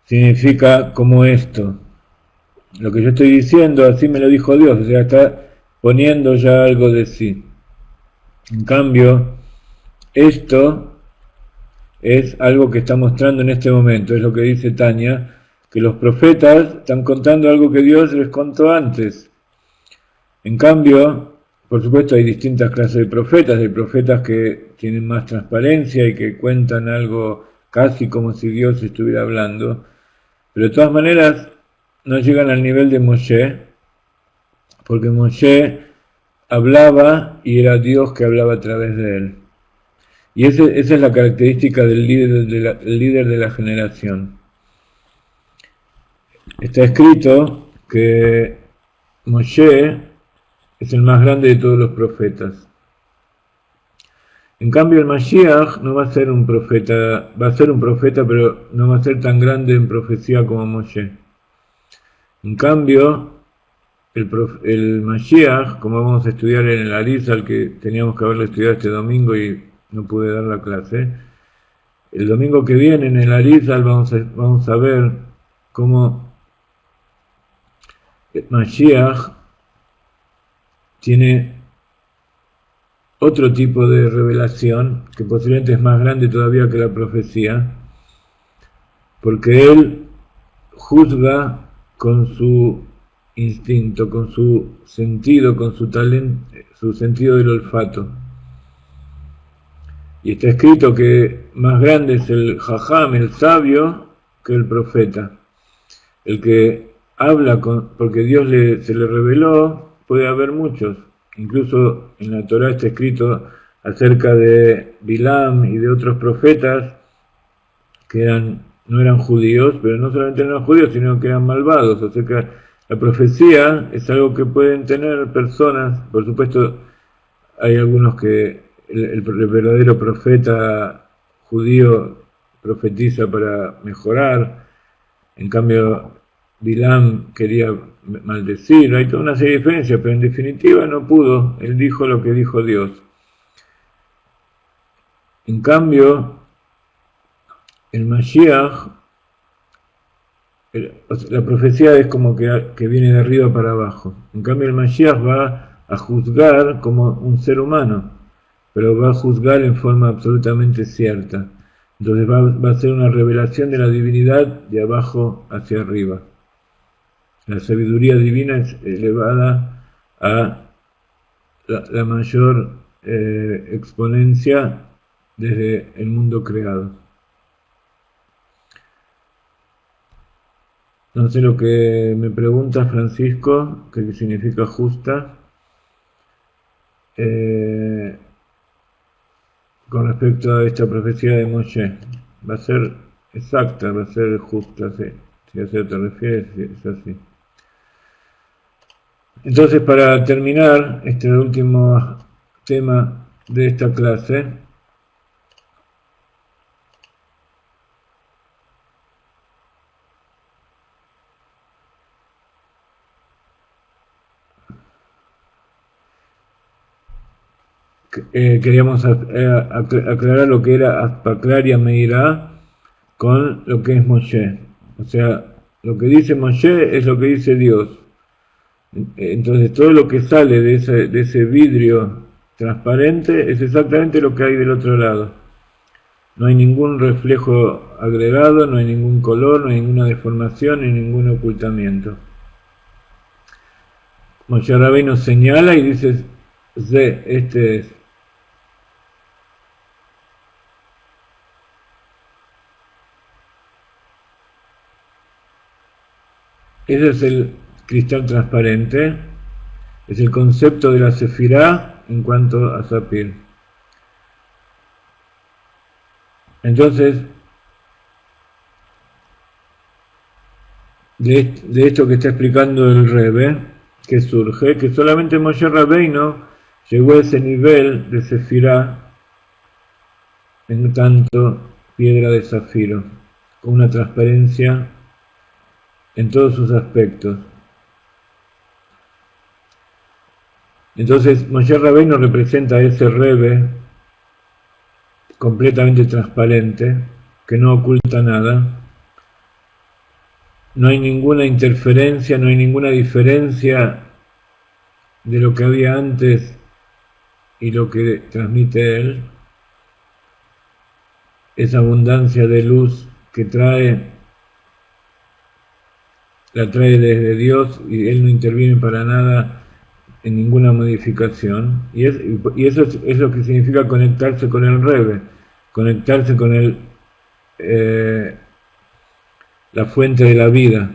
significa como esto. Lo que yo estoy diciendo, así me lo dijo Dios, o sea, está poniendo ya algo de sí. En cambio, esto es algo que está mostrando en este momento, es lo que dice Tania, que los profetas están contando algo que Dios les contó antes. En cambio, por supuesto hay distintas clases de profetas, hay profetas que tienen más transparencia y que cuentan algo casi como si Dios estuviera hablando, pero de todas maneras no llegan al nivel de Moshe, porque Moshe hablaba y era Dios que hablaba a través de él. Y esa es la característica del líder de la generación. Está escrito que Moshe es el más grande de todos los profetas. En cambio el Mashiach no va a ser un profeta, va a ser un profeta, pero no va a ser tan grande en profecía como Moshe. En cambio, el Mashiach, como vamos a estudiar en el Arizal, que teníamos que haberlo estudiado este domingo y no pude dar la clase, el domingo que viene en el Arizal vamos a ver cómo el Mashiach tiene otro tipo de revelación, que posiblemente es más grande todavía que la profecía, porque él juzga con su instinto, con su sentido, con su talento, su sentido del olfato. Y está escrito que más grande es el jajam, el sabio, que el profeta. El que habla porque Dios se le reveló, puede haber muchos. Incluso en la Torá está escrito acerca de Bilam y de otros profetas que no eran judíos, pero no solamente no eran judíos, sino que eran malvados. O sea que la profecía es algo que pueden tener personas. Por supuesto, hay algunos que el verdadero profeta judío profetiza para mejorar. En cambio, Bilam quería maldecir. Hay toda una serie de diferencias, pero en definitiva no pudo. Él dijo lo que dijo Dios. En cambio, el Mashiach, la profecía es como que viene de arriba para abajo. En cambio, el Mashiach va a juzgar como un ser humano, pero va a juzgar en forma absolutamente cierta. Entonces va a ser una revelación de la divinidad de abajo hacia arriba. La sabiduría divina es elevada a la mayor exponencia desde el mundo creado. No sé lo que me pregunta Francisco, qué significa justa, con respecto a esta profecía de Moshe. Va a ser exacta, va a ser justa, sí. Si a eso te refieres, sí, es así. Entonces, para terminar este último tema de esta clase, queríamos aclarar lo que era Aspaclaria Meirá con lo que es Moshe. O sea, lo que dice Moshe es lo que dice Dios. Entonces todo lo que sale de ese vidrio transparente es exactamente lo que hay del otro lado. No hay ningún reflejo agregado, no hay ningún color, no hay ninguna deformación, ni ningún ocultamiento. Moshe Rabbeinu nos señala y dice, este es. Ese es el cristal transparente, es el concepto de la Sefirá en cuanto a Sapir. Entonces, de esto que está explicando el Rebbe, que surge, que solamente Moshe Rabbeinu llegó a ese nivel de Sefirá, en tanto piedra de zafiro, con una transparencia en todos sus aspectos. Entonces Moshe Rabbeinu representa a ese Rebbe completamente transparente, que no oculta nada. No hay ninguna interferencia, no hay ninguna diferencia de lo que había antes y lo que transmite él. Esa abundancia de luz que la trae desde Dios y él no interviene para nada en ninguna modificación. Y eso es lo que significa conectarse con el Rebbe, conectarse con la fuente de la vida.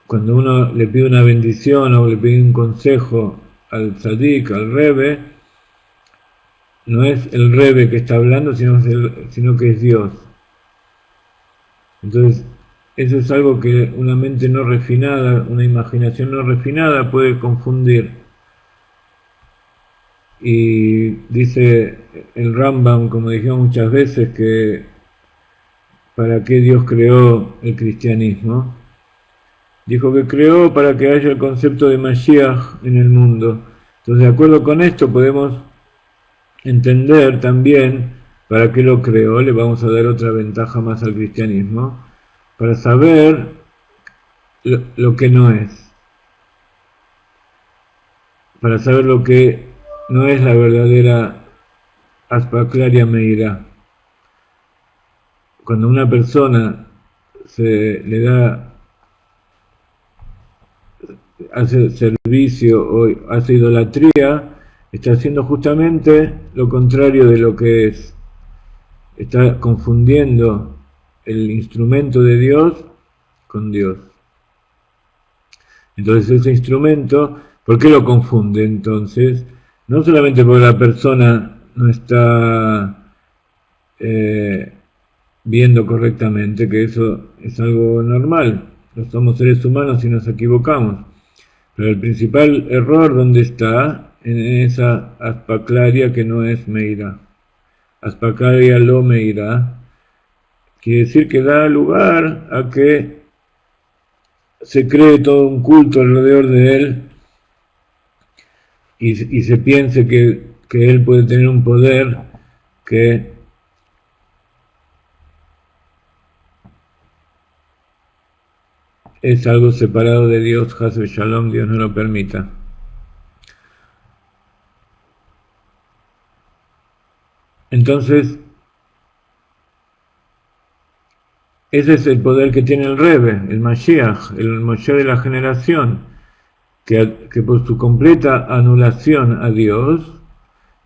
Cuando uno le pide una bendición o le pide un consejo al tzadik, al Rebbe, no es el Rebbe que está hablando, sino que es Dios. Entonces, eso es algo que una mente no refinada, una imaginación no refinada puede confundir. Y dice el Rambam, como dijimos muchas veces, que para qué Dios creó el cristianismo. Dijo que creó para que haya el concepto de Mashiach en el mundo. Entonces, de acuerdo con esto, podemos entender también para qué lo creó. Le vamos a dar otra ventaja más al cristianismo, para saber lo que no es, para saber lo que no es la verdadera Aspaklaria Meira. Cuando una persona se le da, hace servicio o hace idolatría, está haciendo justamente lo contrario de lo que es. Está confundiendo el instrumento de Dios con Dios. Entonces ese instrumento, ¿por qué lo confunde entonces? No solamente porque la persona no está viendo correctamente, que eso es algo normal, no somos seres humanos y nos equivocamos, pero el principal error, ¿dónde está? En esa aspaklaria que no es Meira. Aspaklaria lo Meira quiere decir que da lugar a que se cree todo un culto alrededor de él y se piense que él puede tener un poder que es algo separado de Dios. Hasbe Shalom, Dios no lo permita. Entonces, ese es el poder que tiene el Rebbe, el Mashiach, el Moshe de la generación, que por su completa anulación a Dios,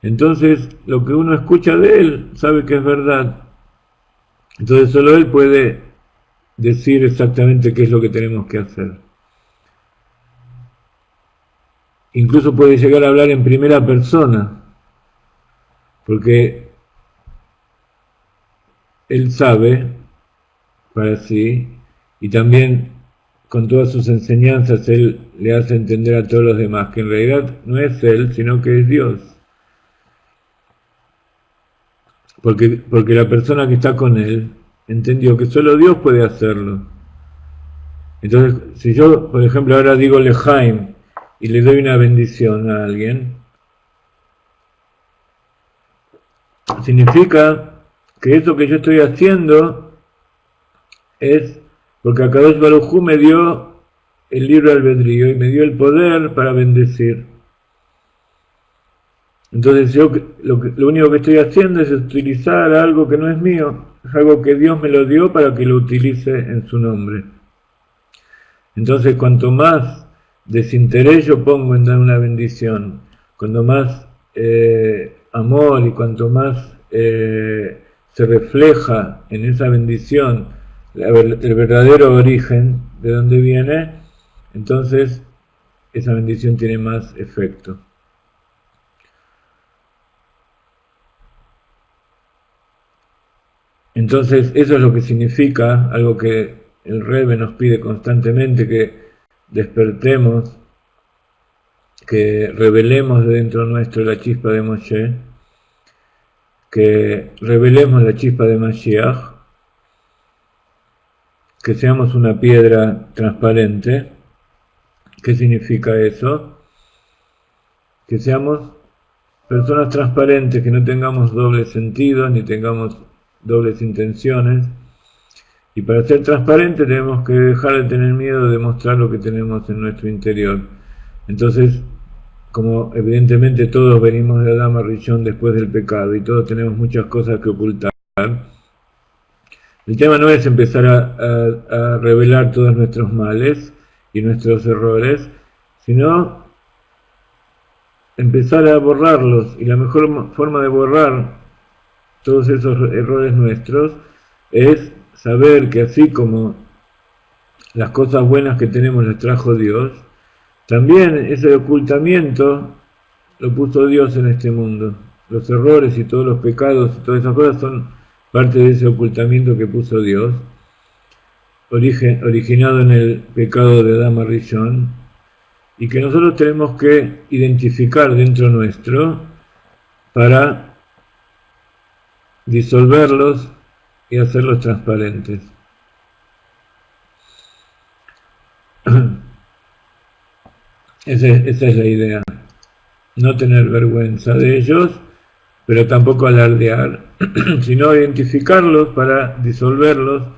entonces lo que uno escucha de él sabe que es verdad. Entonces solo él puede decir exactamente qué es lo que tenemos que hacer. Incluso puede llegar a hablar en primera persona, porque él sabe para sí, y también con todas sus enseñanzas él le hace entender a todos los demás que en realidad no es él, sino que es Dios. Porque la persona que está con él entendió que solo Dios puede hacerlo. Entonces, si yo, por ejemplo, ahora digo Lejaim y le doy una bendición a alguien, significa que eso que yo estoy haciendo es porque Akadosh Baruj Hu me dio el libre albedrío y me dio el poder para bendecir. Entonces yo lo único que estoy haciendo es utilizar algo que no es mío, es algo que Dios me lo dio para que lo utilice en su nombre. Entonces cuanto más desinterés yo pongo en dar una bendición, cuanto más amor y cuanto más se refleja en esa bendición el verdadero origen de donde viene, entonces esa bendición tiene más efecto. Entonces eso es lo que significa, algo que el Rebbe nos pide constantemente, que despertemos, que revelemos dentro nuestro la chispa de Moshe, que revelemos la chispa de Mashiach, que seamos una piedra transparente. ¿Qué significa eso? Que seamos personas transparentes, que no tengamos dobles sentidos, ni tengamos dobles intenciones. Y para ser transparentes tenemos que dejar de tener miedo de mostrar lo que tenemos en nuestro interior. Entonces, como evidentemente todos venimos de Adán Rishon después del pecado y todos tenemos muchas cosas que ocultar, el tema no es empezar a revelar todos nuestros males y nuestros errores, sino empezar a borrarlos. Y la mejor forma de borrar todos esos errores nuestros es saber que así como las cosas buenas que tenemos las trajo Dios, también ese ocultamiento lo puso Dios en este mundo. Los errores y todos los pecados y todas esas cosas son parte de ese ocultamiento que puso Dios. originado en el pecado de Adán Rishon, y que nosotros tenemos que identificar dentro nuestro para disolverlos y hacerlos transparentes. Esa es la idea. No tener vergüenza de ellos, pero tampoco alardear, sino identificarlos para disolverlos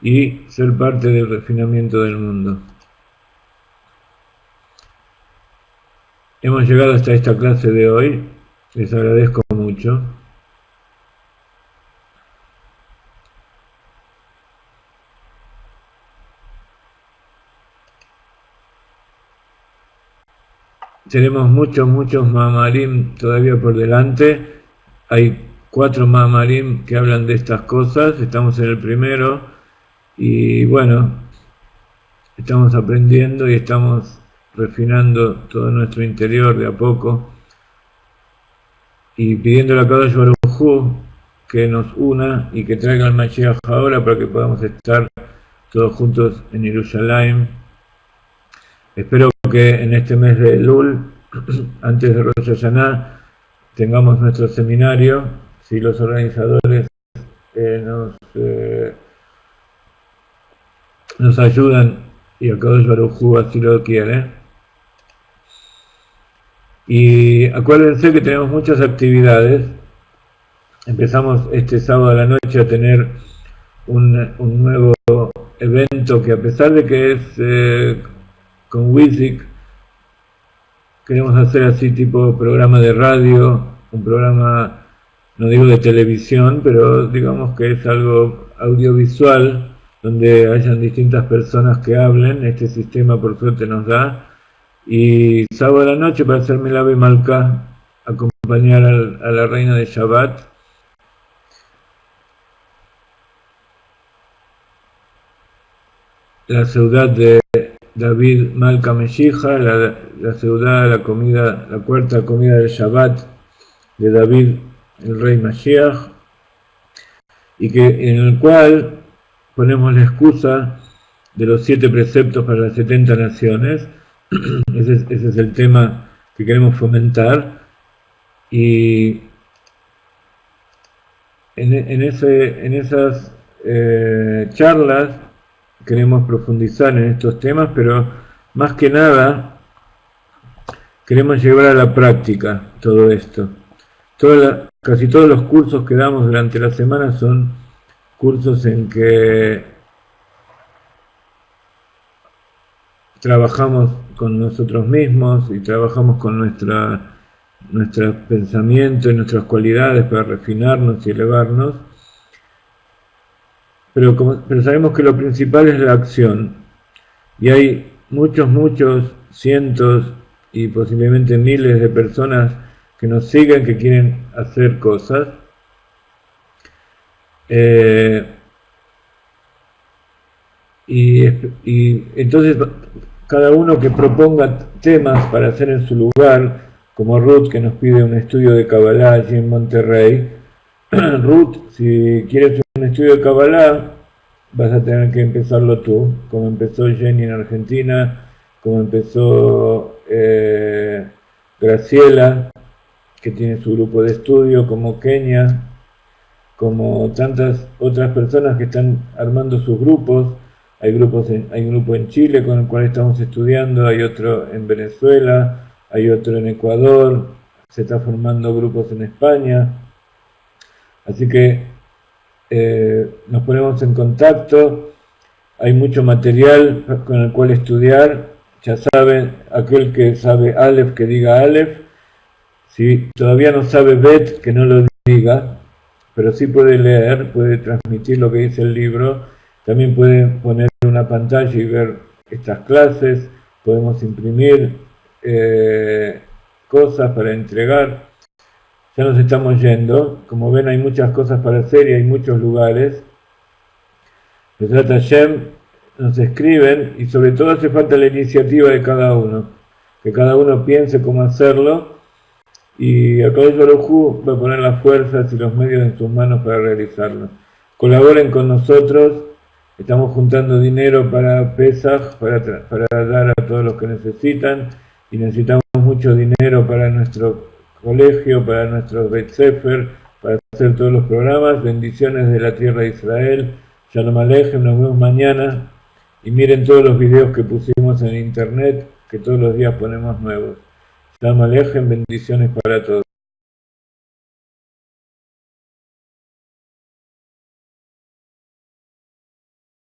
y ser parte del refinamiento del mundo. Hemos llegado hasta esta clase de hoy. Les agradezco mucho. Tenemos muchos mamarim todavía por delante. Hay 4 mamarim que hablan de estas cosas. Estamos en el primero. Y bueno, estamos aprendiendo y estamos refinando todo nuestro interior de a poco. Y pidiendo a Kadosh Baruj Hu que nos una y que traiga el Mashiach ahora para que podamos estar todos juntos en Jerusalén. Espero que en este mes de Elul, antes de Rosh Hashanah, tengamos nuestro seminario, si los organizadores nos ayudan y el Kadosh Baruj Hu así lo quiere. Y acuérdense que tenemos muchas actividades. Empezamos este sábado a la noche a tener un nuevo evento que, a pesar de que es con Wizik, queremos hacer así tipo programa de radio, un programa, no digo de televisión, pero digamos que es algo audiovisual, donde hayan distintas personas que hablen. Este sistema por suerte nos da. Y sábado a la noche para hacerme la Ave Malka, acompañar a la reina de Shabbat. La ciudad de David Malka Meshija, la ciudad, la cuarta comida del Shabbat de David, el rey Mashiach, y que en el cual ponemos la excusa de los 7 preceptos para las 70 naciones. Ese es el tema que queremos fomentar, y en esas charlas queremos profundizar en estos temas, pero más que nada queremos llevar a la práctica todo esto. Casi todos los cursos que damos durante la semana son cursos en que trabajamos con nosotros mismos y trabajamos con nuestro pensamiento y nuestras cualidades para refinarnos y elevarnos. Pero sabemos que lo principal es la acción. Y hay muchos, cientos y posiblemente miles de personas que nos siguen, que quieren hacer cosas. Y entonces cada uno que proponga temas para hacer en su lugar, como Ruth, que nos pide un estudio de Kabbalah allí en Monterrey. Ruth, si quieres un estudio de Kabbalah, vas a tener que empezarlo tú, como empezó Jenny en Argentina, como empezó Graciela, que tiene su grupo de estudio, como Kenia, como tantas otras personas que están armando sus grupos. Hay un grupo en Chile con el cual estamos estudiando, hay otro en Venezuela, hay otro en Ecuador, se está formando grupos en España. Así que nos ponemos en contacto, hay mucho material con el cual estudiar. Ya saben, aquel que sabe Aleph, que diga Aleph. Si todavía no sabe Bet, que no lo diga, pero sí puede leer, puede transmitir lo que dice el libro. También puede poner una pantalla y ver estas clases. Podemos imprimir cosas para entregar. Ya nos estamos yendo. Como ven, hay muchas cosas para hacer y hay muchos lugares. Besrat Hashem, nos escriben, y sobre todo hace falta la iniciativa de cada uno. Que cada uno piense cómo hacerlo, y Akadosh Baruj Hu va a poner las fuerzas y los medios en sus manos para realizarlo. Colaboren con nosotros Estamos juntando dinero para Pesaj, para dar a todos los que necesitan, y necesitamos mucho dinero para nuestro colegio, para nuestro Beit Sefer, para hacer todos los programas. Bendiciones de la tierra de Israel. Shalom Aleichem, nos vemos mañana. Y miren todos los videos que pusimos en internet, que todos los días ponemos nuevos. Shalom Aleichem, bendiciones para todos.